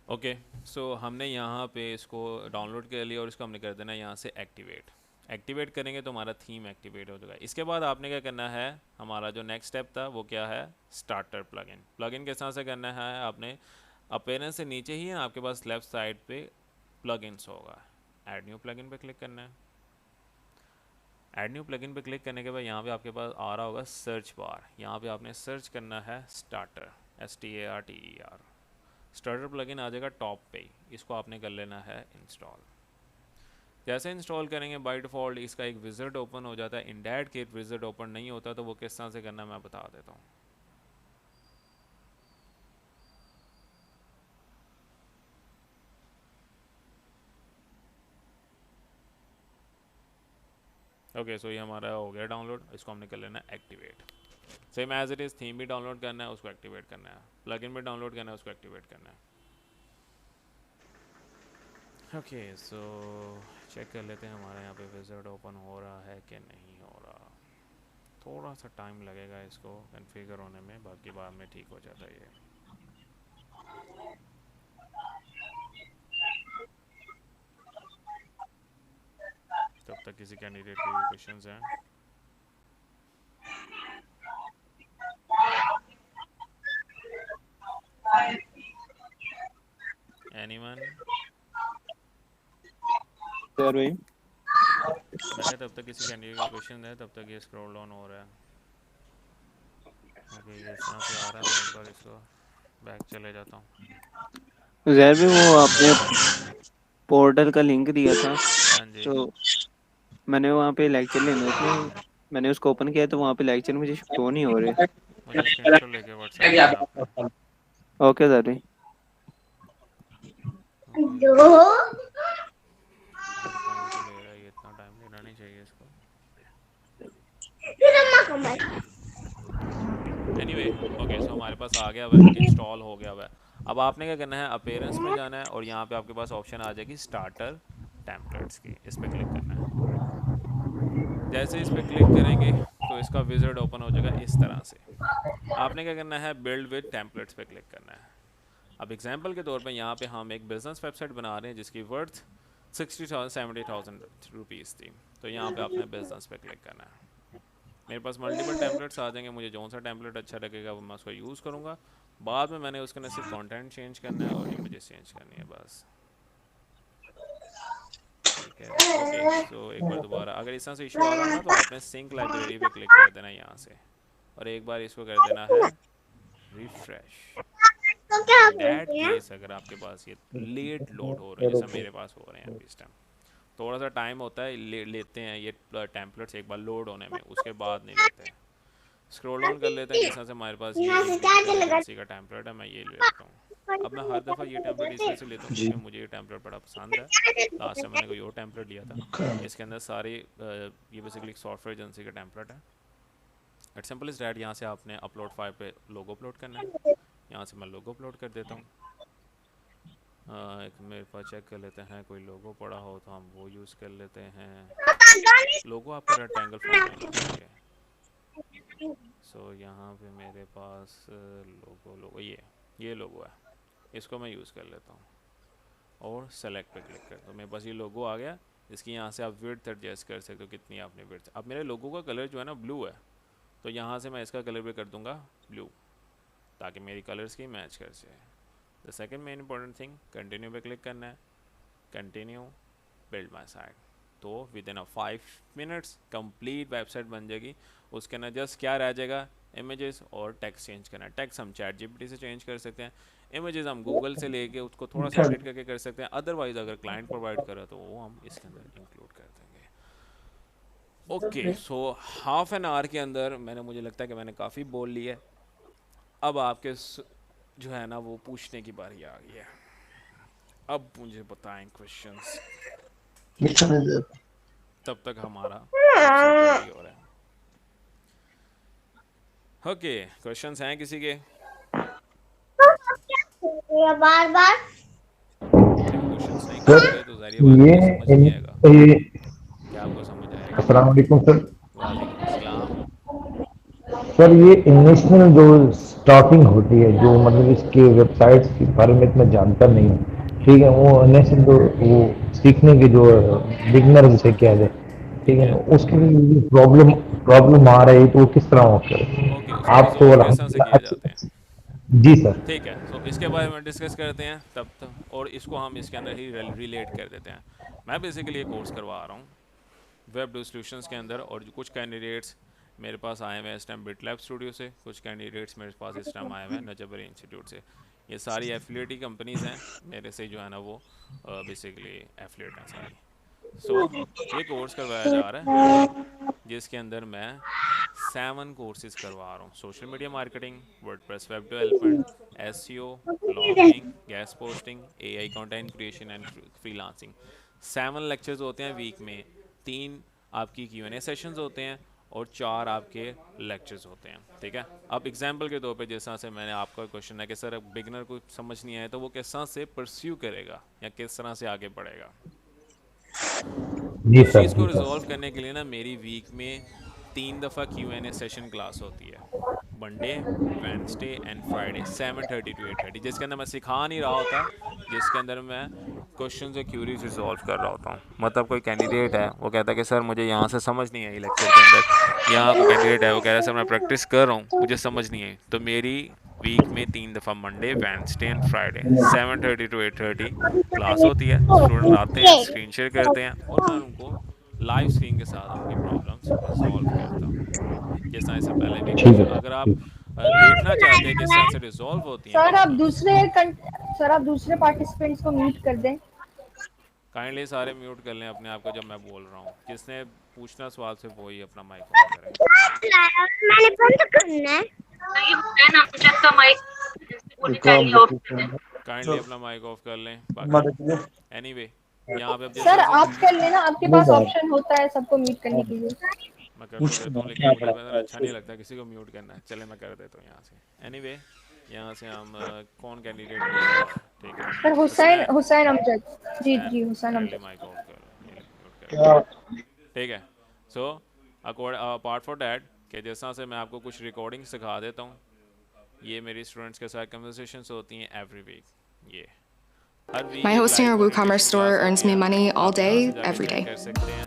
ओके, सो हमने यहाँ पे इसको डाउनलोड कर लिया और इसको हमने कर देना यहाँ से एक्टिवेट। एक्टिवेट करेंगे तो हमारा थीम एक्टिवेट हो जाएगा। इसके बाद आपने क्या करना है, हमारा जो नेक्स्ट स्टेप था वो क्या है, स्टार्टर प्लगइन। प्लगइन किस तरह से करना है, आपने अपीयरेंस से नीचे ही है आपके पास लेफ्ट साइड पे प्लगइन्स होगा, ऐड न्यू प्लगइन पे क्लिक करना है। ऐड न्यू प्लगइन पे क्लिक करने के बाद यहाँ पे आपके पास आ रहा होगा सर्च बार, यहाँ पे आपने सर्च करना है स्टार्टर, STARTER। स्टार्टर प्लगइन आ जाएगा टॉप पे, इसको आपने कर लेना है इंस्टॉल। जैसे इंस्टॉल करेंगे बाय डिफ़ॉल्ट इसका एक विज़िट ओपन हो जाता है। In that case visit open नहीं होता तो वो किस तरह से करना मैं बता देता हूँ। ओके, सो ये हमारा हो गया डाउनलोड, इसको हमने कर लेना है activate. Same as it is, theme भी डाउनलोड करना है, उसको एक्टिवेट करना है, प्लगइन भी डाउनलोड करना है, उसको एक्टिवेट करना है। ओके, सो चेक कर लेते हैं हमारे यहाँ पे विज़िट ओपन हो रहा है कि नहीं हो रहा। थोड़ा सा टाइम लगेगा इसको कन्फिगर होने में, बाकी बाद में ठीक हो जाता है ये। तब तक किसी कैंडिडेट के क्वेश्चंस हैं? एनीवन? सर भाई मैं क्या तब तक किसी कैंडिडेट का क्वेश्चन है, तब तक ये स्क्रॉल डाउन हो रहा है। ओके, ये इस तरह से आ रहा है, मैं एक बार इसको बैक चले जाता हूँ। जहर भी वो आपने पोर्टल का लिंक दिया था, हाँ जी, तो मैंने वहाँ पे लेक्चर लेना था, मैंने उसको ओपन किया तो वहाँ पे लेक्चर मुझे शो नहीं हो रहे। मुझे स्क्रीनशॉट लेके व्हाट्सएप पे आपने। ओके सर भाई। टाइम तो ले रहा है, ये इतना टाइम लेना नहीं चाहिए इसको। एनीवे, ओके, सो हमारे पास आ गया हुआ, इंस्टॉल हो गया हुआ है। अब आपने क्या करना है, अपीयरेंस में जाना है और यहाँ पे आपके पास ऑप्शन आ जाएगी स्टार्टर टेम्पलेट्स की, इस पर क्लिक करना है। जैसे इस पर क्लिक करेंगे तो इसका विज़ार्ड ओपन हो जाएगा इस तरह से। आपने क्या करना है, बिल्ड विद टेम्पलेट्स पे क्लिक करना है। अब एग्जांपल के तौर पे यहाँ पे हम एक बिज़नेस वेबसाइट बना रहे हैं जिसकी वर्थ 60,000 70,000 रुपीज़ थी, तो यहाँ पे आपने बिज़नेस पे क्लिक करना है। मेरे पास मल्टीपल टेम्पलेट्स आ जाएंगे, मुझे जौन सा टेम्पलेट अच्छा लगेगा वो मैं उसको यूज़ करूँगा। बाद में मैंने उसके अंदर सिर्फ कंटेंट चेंज करना है और इमेजेस चेंज करनी है बस। ठीक है, ओके, सो एक बार दोबारा अगर इस तरह से इशू आ रहा ना तो आपने सिंक लाइब्रेरी पे क्लिक कर देना यहाँ से, और एक बार इसको कर देना है रिफ्रेश। दैट केस अगर आपके पास ये लेट लोड हो रहे हैं जैसा मेरे पास हो रहे हैं अभी इस टाइम, थोड़ा सा टाइम होता है, लेते हैं ये टेम्पलेट्स एक बार लोड होने में, उसके बाद नहीं लेते हैं। स्क्रॉल डाउन कर लेते हैं, जिस तरह से हमारे पास ये एजेंसी का टेम्पलेट है, मैं ये ले लेता हूँ। अब मैं हर दफ़ा ये टेम्पलेट इसलिए से लेता हूँ क्योंकि मुझे ये टेम्पलेट बड़ा पसंद है। लास्ट टाइम मैंने कोई और टेम्पलेट लिया था, इसके अंदर सारे ये बेसिकली सॉफ्टवेयर एजेंसी का टेम्पलेट है। It simple is that. यहाँ से आपने अपलोड फाइल पे लोगो अपलोड करना है, यहाँ से मैं लोगो अपलोड कर देता हूँ। एक मेरे पास चेक कर लेते हैं, कोई लोगो पड़ा हो तो हम वो यूज़ कर लेते हैं। लोगो आपका रेक्टेंगल फॉर्म में होना चाहिए। सो यहाँ पे मेरे पास लोगो ये लोगो है, इसको मैं यूज़ कर लेता हूँ और सेलेक्ट पे क्लिक कर, तो मेरे पास ये लोगो आ गया। इसकी यहाँ से आप विड्थ एडजस्ट कर सकते हो कितनी आपने विड्थ। अब मेरे लोगो का कलर जो है ना ब्लू है, तो यहाँ से मैं इसका कलर भी कर दूँगा ब्लू, ताकि मेरी कलर्स की मैच कर जाए। The second main important thing, continue पे क्लिक करना है। कंटिन्यू बिल्ड माई साइट, तो with in 5 minutes complete website बन जाएगी। उसके अंदर जस्ट क्या रह जाएगा, इमेजेस और टेक्स्ट चेंज करना है। टेक्स्ट हम चैट जीपीटी से चेंज कर सकते हैं, इमेजेस हम गूगल से लेके उसको थोड़ा सा एडिट करके कर सकते हैं। अदरवाइज अगर क्लाइंट प्रोवाइड करे तो वो हम इसके अंदर इंक्लूड कर देंगे। Okay, so half an hour के अंदर मुझे लगता है कि मैंने काफ़ी बोल लिया है। अब आपके जो है ना वो पूछने की बारी आ गई है। अब मुझे बताएं क्वेश्चंस, तब तक हमारा रेडी हो रहा है। ओके, क्वेश्चंस हैं किसी के? बार बार क्वेश्चंस नहीं करोगे तो जाहिर बात है समझ नहीं आएगा। क्या आपको समझ आएगा? अस्सलाम वालेकुम सर। वालेकुम सलाम। सर ये इन्वेस्टमेंट जो स्टॉकिंग होती है, जो मतलब इसके वेबसाइट्स के बारे में इतना जानता नहीं है, ठीक है, वो अनलेस तो वो सीखने के जो बिगनर जिसे क्या जाए, ठीक ठीक है, है। उसके लिए प्रॉब्लम प्रॉब्लम आ रही है, तो वो किस तरह हो करे ओके, उसको आप तो रिजॉल्व किस तरह से किए अलहमदुलिल्लाह जाते हैं? जी सर। ठीक है, सो इसके बारे में डिस्कस करते हैं तब तक, और इसको हम इसके अंदर ही रिलेट कर देते हैं। मैं बेसिकली ये कोर्स करवा रहा हूँ वेब डू सॉल्यूशंस के अंदर, और जो कुछ कैंडिडेट्स मेरे पास आए हुए हैं इस टाइम बिटलैब स्टूडियो से, कुछ कैंडिडेट्स मेरे पास इस टाइम आए हुए हैं नजबरी इंस्टीट्यूट से। ये सारी एफिलिएट कंपनीज़ हैं मेरे से, जो है ना वो बेसिकली एफिलिएट हैं सारी। सो ये कोर्स करवाया जा रहा है जिसके अंदर मैं 7 कोर्सेज करवा रहा हूँ। Social media marketing, WordPress web development, SEO, blogging, guest posting, AI content creation and freelancing. 7 lectures होते हैं वीक में, 3 आपकी Q&A सेशंस होते हैं और 4 आपके लेक्चर्स होते हैं। ठीक है, अब एग्जांपल के तौर पे जिस तरह से मैंने आपका क्वेश्चन है कि सर बिगनर को समझ नहीं आया तो वो किस तरह से परस्यू करेगा या किस तरह से आगे बढ़ेगा, जी उस सर, चीज़ को जी रिजॉल्व सर। करने के लिए ना मेरी वीक में 3 दफ़ा Q&A सेशन क्लास होती है, Monday, Wednesday and Friday 7:30 to 8:30, जिसके अंदर मैं सिखा नहीं रहा होता, जिसके अंदर मैं क्वेश्चन और क्यूरीज रिजॉल्व कर रहा होता हूँ। मतलब कोई कैंडिडेट है वो कहता है कि सर मुझे यहाँ से समझ नहीं आई लेक्चर के अंदर, यहाँ कोई कैंडिडेट है वो कह रहा है सर मैं प्रैक्टिस कर रहा हूँ मुझे समझ नहीं आई, तो मेरी वीक में 3 दफ़ा Monday, Wednesday and Friday 7:30 to 8:30 class होती है। स्टूडेंट आते हैं, स्क्रीन शेयर करते हैं और मैं उनको लाइव स्क्रीन के साथ उनकी प्रॉब्लम्स रिजॉल्व करता हूँ। जिस तरह से पहले भी ठीक है क्वेश्चन, अगर आप देखना चाहते हैं किस तरह से रिजॉल्व होती हैं सर आप प्रॉब्लम्स, सर आप दूसरे पार्टिसिपेंट्स को म्यूट कर दें। काइंडली सारे म्यूट कर लें अपने आप को जब मैं बोल रहा हूँ। जिसने पूछना सवाल से वही अपना माइक ऑन करें। मैंने बंद करना है। नहीं है ना, मुझे तो माइक होनी चाहिए ऑफ करके। काइंडली अपना माइक ऑफ कर लें। बाकी एनीवे यहाँ पे अब जिस सर तरह से आप कर लेना, आपके पास ऑप्शन होता है सबको म्यूट करने के लिए। मैं कर तो देता हूँ, लेकिन मुझे वैसे अच्छा नहीं लगता किसी को म्यूट करना है। चले मैं कर देता हूँ यहाँ से। एनीवे यहाँ से हम कौन कैंडिडेट पूछ रहा है, ठीक है सर हुसैन अमजद। जी जी Hussain kindly Amjad. Mike off कर लें, ये म्यूट कर, ठीक है। सो अपार्ट फॉर डैट कि जिस तरह से मैं आपको कुछ रिकॉर्डिंग सिखा देता हूँ, ये मेरी स्टूडेंट्स के साथ कन्वर्सेशंस होती हैं एवरी वीक। ये हर वीक My एक hosting live a WooCommerce communication store class earns होती me है। money all आप यहाँ day, से जाके every चेक day. कर सकते हैं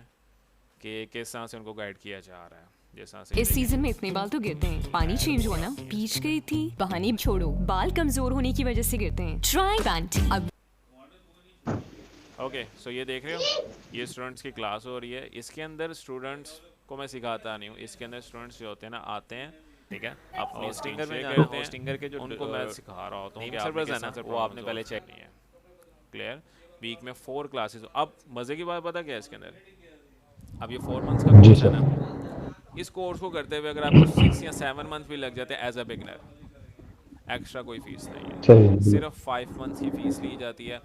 कि किस तरह से उनको गाइड किया जा रहा है। जिस तरह से इस सीजन में इतने बाल तो गिरते हैं, पानी चेंज हुआ ना, पीच गई थी, बहाने छोड़ो, बाल कमजोर होने की वजह से गिरते हैं। Try panty. अब ओके, सो ये देख रहे हो, ये स्टूडेंट्स की क्लास हो रही है। इसके अंदर स्टूडेंट्स को मैं सिखाता नहीं हूँ, इसके अंदर स्टूडेंट्स जो होते हैं ना आते हैं, ठीक है, अपने स्टिंगर में जाते हैं, स्टिंगर के जो उनको मैं सिखा रहा होता हूँ कि सर्वर्स है ना वो आपने पहले चेक नहीं है। क्लियर, वीक में 4 क्लासेस। अब मज़े की बात पता क्या है इसके अंदर, अब ये 4 मंथ्स का जी कोर्स है सर। ना, इस कोर्स को करते हुए अगर आपको 6 या 7 मंथ भी लग जाते हैं एज अ बिगनर, एक्स्ट्रा कोई फीस नहीं है, सही है, सिर्फ 5 मंथ्स की फ़ीस ली जाती है,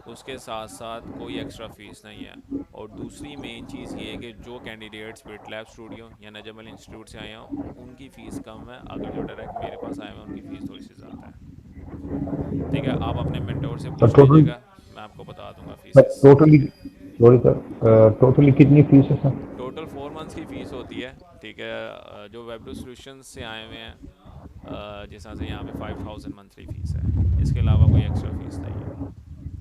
उसके साथ साथ कोई एक्स्ट्रा फ़ीस नहीं है। और दूसरी मेन चीज़ ये है कि जो कैंडिडेट्स बिटलैब स्टूडियो या नजमल इंस्टीट्यूट से आए हैं उनकी फ़ीस कम है, अगर जो डायरेक्ट मेरे पास आए हैं उनकी फ़ीस थोड़ी सी ज़्यादा है। ठीक है, आप अपने मेंटोर से पूछ टोटल लीजिएगा, मैं आपको बता दूंगा faeces. Totally sorry sir, totally कितनी फीस है सर? टोटल 4 मंथ्स की फ़ीस होती है, ठीक है। जो वेब डू सॉल्यूशंस से आए हुए हैं, जिस तरह से यहाँ पे 5000 मंथली फ़ीस है, इसके अलावा कोई एक्स्ट्रा फ़ीस नहीं है,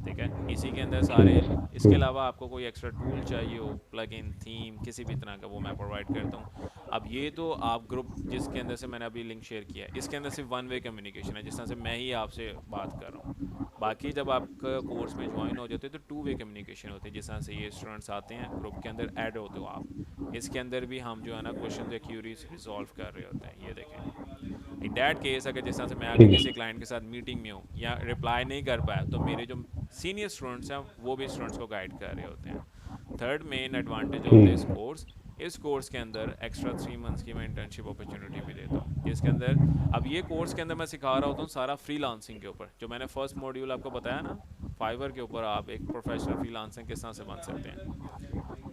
ठीक है। इसी के अंदर सारे, इसके अलावा आपको कोई एक्स्ट्रा टूल चाहिए हो, प्लगइन, थीम, किसी भी तरह का, वो मैं प्रोवाइड करता हूँ। अब ये तो आप ग्रुप जिसके अंदर से मैंने अभी लिंक शेयर किया है, इसके अंदर सिर्फ 1 वे कम्युनिकेशन है, जिस तरह से मैं ही आपसे बात कर रहा हूँ। बाकी जब आपका कोर्स में ज्वाइन हो जाते हैं तो 2 वे कम्युनिकेशन होती है, जिस तरह से ये स्टूडेंट्स आते हैं ग्रुप के अंदर ऐड होते हो आप, इसके अंदर भी हम जो है ना क्वेश्चन या क्यूरीज रिजॉल्व कर रहे होते हैं। ये देखें, इन डैट केस अगर जिस तरह से मैं आगे किसी क्लाइंट के साथ मीटिंग में हूँ या रिप्लाई नहीं कर पाया, तो मेरे जो सीनियर स्टूडेंट्स हैं वो भी स्टूडेंट्स को गाइड कर रहे होते हैं। थर्ड मेन एडवांटेज होता है इस कोर्स के अंदर एक्स्ट्रा 3 मंथ्स की मैं इंटर्नशिप अपॉर्चुनिटी भी देता हूँ, जिसके अंदर अब ये कोर्स के अंदर मैं सिखा रहा होता हूँ सारा फ्रीलांसिंग के ऊपर। जो मैंने फर्स्ट मॉड्यूल आपको बताया ना, फाइवर के ऊपर आप एक प्रोफेशनल फ्रीलांसर किस तरह से बन सकते हैं,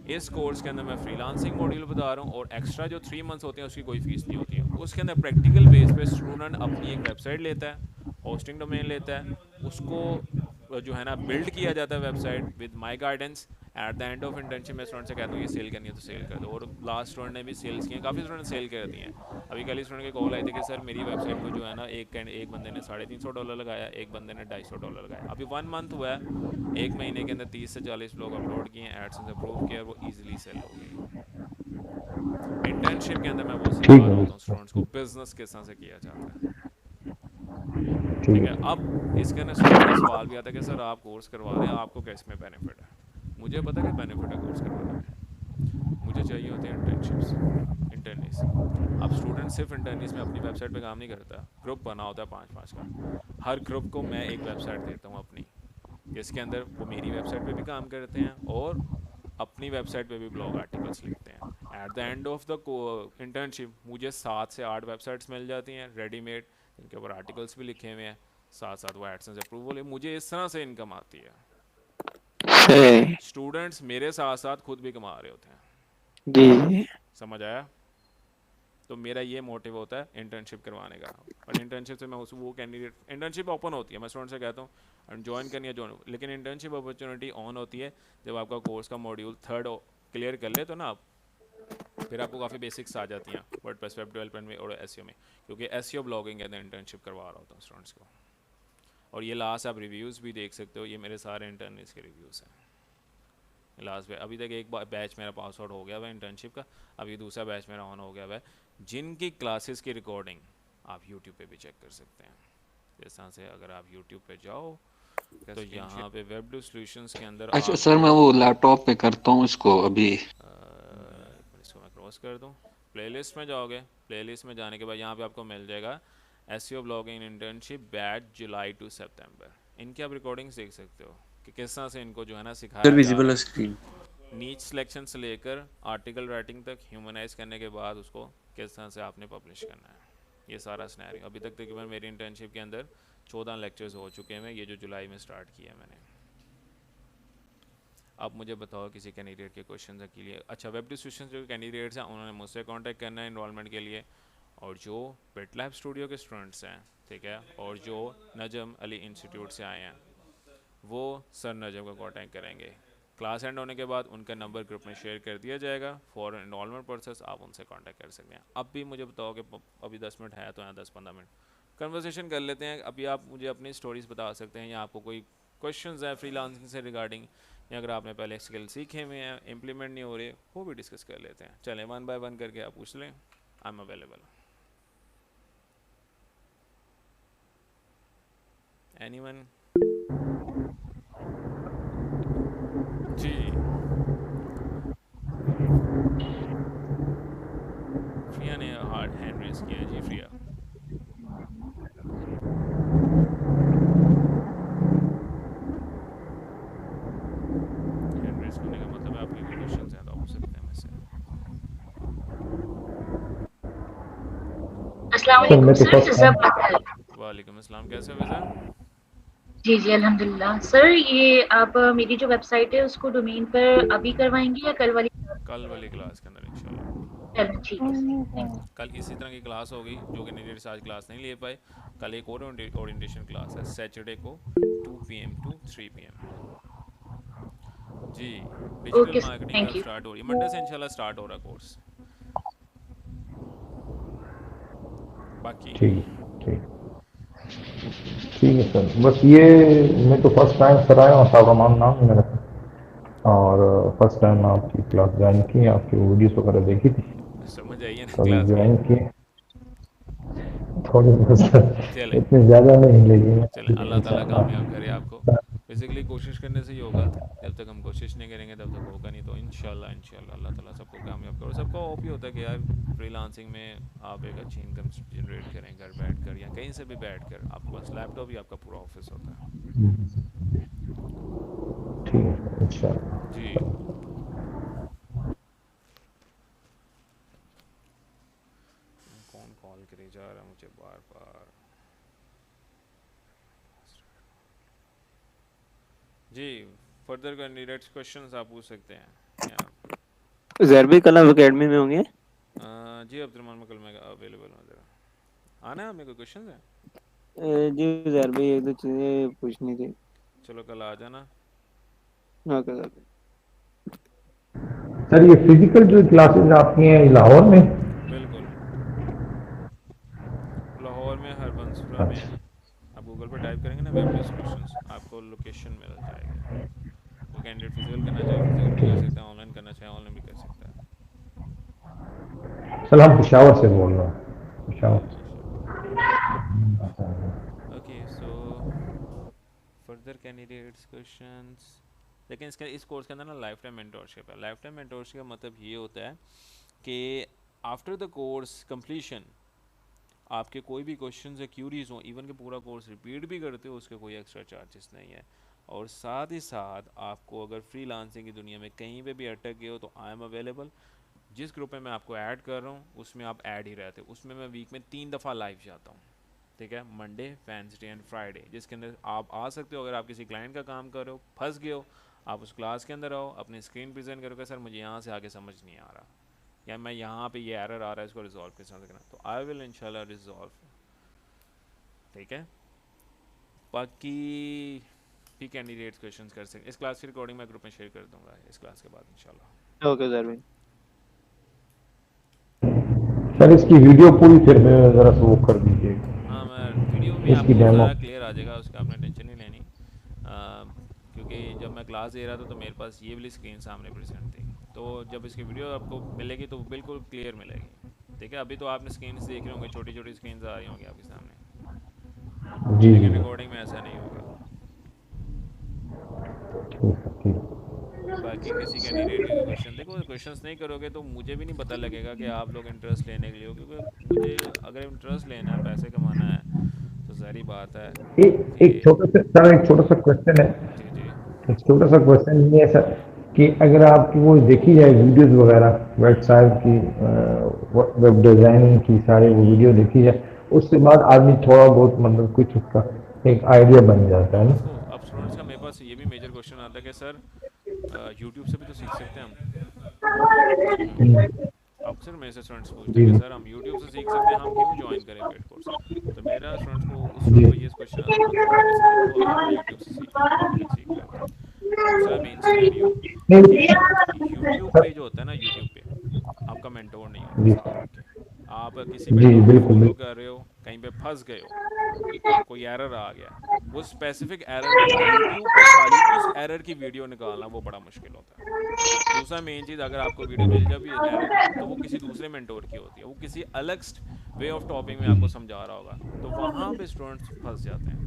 इस कोर्स के अंदर मैं फ्रीलांसिंग मॉड्यूल बता रहा हूँ। और एक्स्ट्रा जो 3 मंथ्स होते हैं उसकी कोई फीस नहीं होती है। उसके अंदर प्रैक्टिकल बेस पे स्टूडेंट अपनी एक वेबसाइट लेता है, होस्टिंग डोमेन लेता है, उसको जो है ना बिल्ड किया जाता है website with my guidance, at the end of internship मैं स्टूडेंट से कहता हूँ ये सेल करनी है तो सेल कर दो, और लास्ट स्टूडेंट ने भी सेल्स किए, काफ़ी स्टूडेंट सेल कर दिए हैं। अभी कल ही स्टूडेंट के कॉल आई थी कि सर मेरी वेबसाइट को जो है ना एक बंदे ने $350 लगाया, एक बंदे ने $250 लगाया। अभी 1 मंथ हुआ है, 1 महीने के अंदर 30 से 40 लोग अपलोड किए हैं, एडसेंस अप्रूव किया, वो ईजिली सेल हो गई। इंटर्नशिप के अंदर मैं वो सिखा ठीक रहा है होता हूँ स्टूडेंट्स को बिजनेस किस तरह से किया जाता है। ठीक है, अब इसके अंदर स्टूडेंट्स का सवाल भी आता है कि सर आप कोर्स करवा रहे हैं, आपको किस में बेनिफिट है। मुझे पता है कि बेनिफिट है कोर्स करवाने में, मुझे चाहिए होते हैं इंटर्नशिप्स, इंटर्नीस। अब स्टूडेंट सिर्फ इंटर्नीस में अपनी वेबसाइट पे काम नहीं करता, ग्रुप बना होता है 5-5 का। हर ग्रुप को मैं एक वेबसाइट देता हूँ अपनी, जिसके अंदर वो मेरी वेबसाइट पे भी काम करते हैं और अपनी वेबसाइट पे भी ब्लॉग आर्टिकल्स लिखते हैं। At the end of the internship मुझे 7 से 8 वेबसाइट्स मिल जाती हैं रेडीमेड, जिनके ऊपर आर्टिकल्स भी लिखे हुए हैं, साथ साथ वो एडसेंस अप्रूवल है। मुझे इस तरह से इनकम आती है। स्टूडेंट्स मेरे साथ साथ खुद भी कमा रहे होते हैं। जी समझ आया? तो मेरा ये मोटिव होता है इंटर्नशिप करवाने का। और इंटर्नशिप से मैं उस वो कैंडिडेट, इंटर्नशिप ओपन होती है, मैं स्टूडेंट से कहता हूँ ज्वाइन करनी है ज्वाइन, लेकिन इंटर्नशिप अपॉर्चुनिटी ऑन होती है जब आपका कोर्स का मॉड्यूल 3 क्लियर कर ले तो ना आप, फिर आपको काफ़ी बेसिक्स आ जाती हैं वर्डप्रेस वेब डेवलपमेंट में और एसईओ में, क्योंकि एसईओ ब्लॉगिंग है, इंटर्नशिप करवा रहा होता हूँ स्टूडेंट्स को। और ये लास्ट आप रिव्यूज़ भी देख सकते हो, ये मेरे सारे इंटर्नशिप के रिव्यूज़ हैं लास्ट में। अभी तक एक बैच मेरा पास आउट हो गया हुआ इंटर्नशिप का, अभी दूसरा बैच मेरा ऑन हो गया हुआ है, जिनकी क्लासेस की रिकॉर्डिंग आप यूट्यूब पे भी चेक कर सकते हैं। जिस तरह से अगर आप यूट्यूब पे जाओ तो यहाँ पे वेब सॉल्यूशंस के अंदर अच्छा सर, मैं वो लैपटॉप पे करता हूँ इसको अभी। इसको मैं क्रॉस कर दूँ, प्लेलिस्ट में जाओगे, प्लेलिस्ट में जाने के बाद यहाँ पे आपको मिल जाएगा एसईओ ब्लॉगिंग इंटर्नशिप बैच जुलाई टू सितंबर। इनकी आप रिकॉर्डिंग्स देख सकते हो कि किस तरह से इनको जो है ना सिखाया जा विजिबल रहा है है, स्क्रीन। नीच सिलेक्शन से लेकर आर्टिकल राइटिंग तक, ह्यूमनाइज करने के बाद उसको किस तरह से आपने पब्लिश करना है, ये सारा सिनेरियो। अभी तक तकरीबन मेरी इंटर्नशिप के अंदर 14 लेक्चर्स हो चुके हैं, ये जो जुलाई में स्टार्ट किया है मैंने। अब मुझे बताओ किसी कैंडिडेट के क्वेश्चन के लिए। अच्छा, वेब डिस्ट्रीब्यूशन जो कैंडिडेट्स हैं उन्होंने मुझसे कांटेक्ट करना है इनरोलमेंट के लिए, और जो बिटलैब स्टूडियो के स्टूडेंट्स हैं, ठीक है, और जो नजम अली इंस्टीट्यूट से आए हैं, वो सर नजम को कांटेक्ट करेंगे। क्लास एंड होने के बाद उनका नंबर ग्रुप में शेयर कर दिया जाएगा फॉर इनरोलमेंट प्रोसेस, आप उनसे कांटेक्ट कर सकते हैं। अब भी मुझे बताओ कि अभी 10 मिनट है तो यहाँ 10-15 मिनट कन्वर्सेशन कर लेते हैं। अभी आप मुझे अपनी स्टोरीज बता सकते हैं, या आपको कोई क्वेश्चंस है फ्रीलांसिंग से रिगार्डिंग, या अगर आपने पहले स्किल सीखे हुए हैं इम्प्लीमेंट नहीं हो रहे, वो भी डिस्कस कर लेते हैं। चलें 1 बाय 1 करके आप पूछ लें, आई एम अवेलेबल। एनीवन? जी फ्रिया ने हार्ड हैंड रेस किया है। जी फ्रिया, हैंड रेस करने का मतलब है आपके कोई क्वेश्चंस हैं तो आप पूछ सकते हैं मुझसे। अस्सलाम सर वालेकुम मैं तो सर, फर्स्ट टाइम, जज़ाकल्लाह। वालेकुम अस्सलाम, कैसे हो वैसे? जी जी अल्हम्दुलिल्लाह। सर ये आप मेरी जो वेबसाइट है उसको डोमेन पर अभी करवाएंगे या कल वाली? कल वाली क्लास के अंदर इंशाल्लाह। चलो ठीक है सर, थैंक यू। कल इसी तरह की क्लास होगी, जो कि कैंडिडेट्स आज क्लास नहीं ले पाए। कल एक और ओरिएंटेशन क्लास है सैटरडे को 2 PM to 3 PM। जी, digital okay sir, marketing thank अब यू। स्टार्ट हो रही है, मंडे से इंशाल्लाह स्टार्ट हो रहा है कोर्स। बाकी ठीक ठीक ठीक है सर। बस ये मैं तो फर्स्ट टाइम सर आया हूँ, साबरमान नाम है मेरा, और फर्स्ट टाइम आपकी क्लास ज्वाइन की, आपकी वीडियोस वगैरह देखी थी, समझ आइए ना तो अभी क्लास की। ज्वाइन किए थोड़ी बहुत सर, चले इतनी ज़्यादा नहीं, चले, लेकिन अल्लाह ताला इंशाल्लाह। कामयाब करे आपको। बेसिकली कोशिश करने से ही होगा, जब तक हम कोशिश नहीं करेंगे तब तक होगा नहीं। तो इंशाल्लाह इंशाल्लाह अल्लाह ताला सबको कामयाब करो। सबको होप ही होता है कि यार फ्रीलांसिंग में आप एक अच्छी इनकम जनरेट करें घर बैठ कर या कहीं से भी बैठ कर। आपके पास लैपटॉप ही आपका पूरा ऑफिस होता है। ठीक है इंशाल्लाह। जी कौन कॉल करे जा रहा है मुझे बार बार? जी फर्दर कैंडिडेट्स क्वेश्चंस आप पूछ सकते हैं या जहर भी कल आप एकेडमी में होंगे? जी अब्दुलरहमान मैं कल मैं अवेलेबल हूँ, ज़रा आना है। आपने कोई क्वेश्चन है? जी जहर भाई एक दो चीजें पूछनी थी। चलो कल आ जाना। Okay sir. सर ये फिजिकल जो क्लासेस आपकी हैं लाहौर में? बिल्कुल, लाहौर में हरबंसपुरा में है। आप गूगल पर टाइप करेंगे ना वेब बेस्ड क्वेश्चंस, आपको लोकेशन मिल जाएगी। वो कैंडिडेट फिजिकल करना चाहे फिजिकल भी कर सकता है, ऑनलाइन करना चाहे ऑनलाइन भी कर सकता है। सर हम पेशावर से बोल रहे हैं, पेशावर से। माशाल्लाह। Okay, so further candidates questions. लेकिन इसका इस कोर्स के अंदर ना लाइफ टाइम मेंटोरशिप है। लाइफ टाइम मेंटोरशिप का मतलब ये होता है कि आफ्टर द कोर्स कंप्लीशन आपके कोई भी क्वेश्चन या क्यूरीज हों, इवन के पूरा कोर्स रिपीट भी करते हो उसके कोई एक्स्ट्रा चार्जेस नहीं है। और साथ ही साथ आपको अगर फ्रीलांसिंग की दुनिया में कहीं पे भी अटक गए हो तो आई एम अवेलेबल। जिस ग्रुप में मैं आपको ऐड कर रहा हूँ उसमें आप ऐड ही रहते हो। उसमें मैं वीक में 3 दफ़ा लाइव जाता हूँ, ठीक है, मंडे, वेडनेसडे एंड फ्राइडे, जिसके अंदर आप आ सकते हो। अगर आप किसी क्लाइंट का काम कर रहे हो, फंस गए हो, आप उस क्लास के अंदर आओ, अपनी स्क्रीन प्रेजेंट करोगे, सर मुझे यहाँ से आगे समझ नहीं आ रहा, या मैं यहाँ पे ये एरर आ रहा है, इसको रिजॉल्व किस तरह से करना, तो आई विल इंशाल्लाह रिजॉल्व, ठीक है। बाकी भी कैंडिडेट्स क्वेश्चंस कर सकते। इस क्लास की रिकॉर्डिंग मैं ग्रुप में शेयर कर दूंगा इस क्लास के बाद इंशाल्लाह। ओके सर भाई। सर इसकी वीडियो पूरी फिर मैं ज़रा से वो कर दीजिएगा। हाँ, मैं वीडियो में इसकी आपको डेमो ज़रा क्लियर आ जाएगा, उसका आपने टेंशन नहीं लेनी। क्योंकि जब मैं क्लास दे रहा था तो मेरे पास ये वाली स्क्रीन सामने प्रेजेंट थी, तो जब इसकी वीडियो आपको मिलेगी तो बिल्कुल क्लियर मिलेगी, ठीक है। अभी तो आपने स्क्रीन देख रहे होंगे, छोटी छोटी स्क्रीन आ रही होंगी आपके सामने, जी लेकिन जी रिकॉर्डिंग में ऐसा नहीं होगा। ठीक। बाकी किसी कैंडिडेट के क्वेश्चन, देखो क्वेश्चंस नहीं करोगे तो मुझे भी नहीं पता लगेगा कि आप लोग इंटरेस्ट लेने के लिए हो, क्योंकि मुझे अगर इंटरेस्ट लेना है, पैसे कमाना है, तो ज़ाहिर बात है एक कि एक छोटा सा सर, एक छोटा सा क्वेश्चन है। जी जी एक छोटा सा क्वेश्चन ये है सर कि अगर आपकी वो देखी जाए वीडियोस वगैरह वेबसाइट की, वेब डिज़ाइनिंग की सारी वो वीडियो देखी जाए, उसके बाद आदमी थोड़ा बहुत मतलब कुछ उसका एक आइडिया बन जाता है ना। देखो, अब स्टूडेंट्स का मेरे पास ये भी मेजर क्वेश्चन आता है कि सर यूट्यूब से भी तो सीख सकते हैं हम। अक्सर मेरे से स्टूडेंट्स पूछते जी हैं कि जी सर हम यूट्यूब से सीख सकते हैं, हम क्यों ज्वाइन करें पेड कोर्स। तो मेरा स्टूडेंट्स को उस जी स्टूडेंट को ये क्वेश्चन आंसर देने से, देखो आप यूट्यूब से सीख लो, बिल्कुल सीख लो। दूसरा मेन सिनेरियो कि नहीं यूट्यूब सर। पे जो होता है ना, यूट्यूब पे आपका मेंटोर नहीं होता जी साथ रख के। आप किसी जी मेंटोर को बिल्कुल फॉलो बिल्कुल। कर रहे हो, कहीं पे फंस गए हो, कोई एरर आ गया, वो स्पेसिफिक एरर को यूट्यूब पे खाली उस एरर की वीडियो निकालना वो बड़ा मुश्किल होता है। दूसरा मेन चीज़, अगर आपको वीडियो मिल जाए भी एरर की, तो वो किसी दूसरे मेंटोर की होती है, वो किसी अलग वे ऑफ टॉपिक में आपको समझा रहा होगा, तो वहाँ पे स्टूडेंट्स फंस जाते हैं।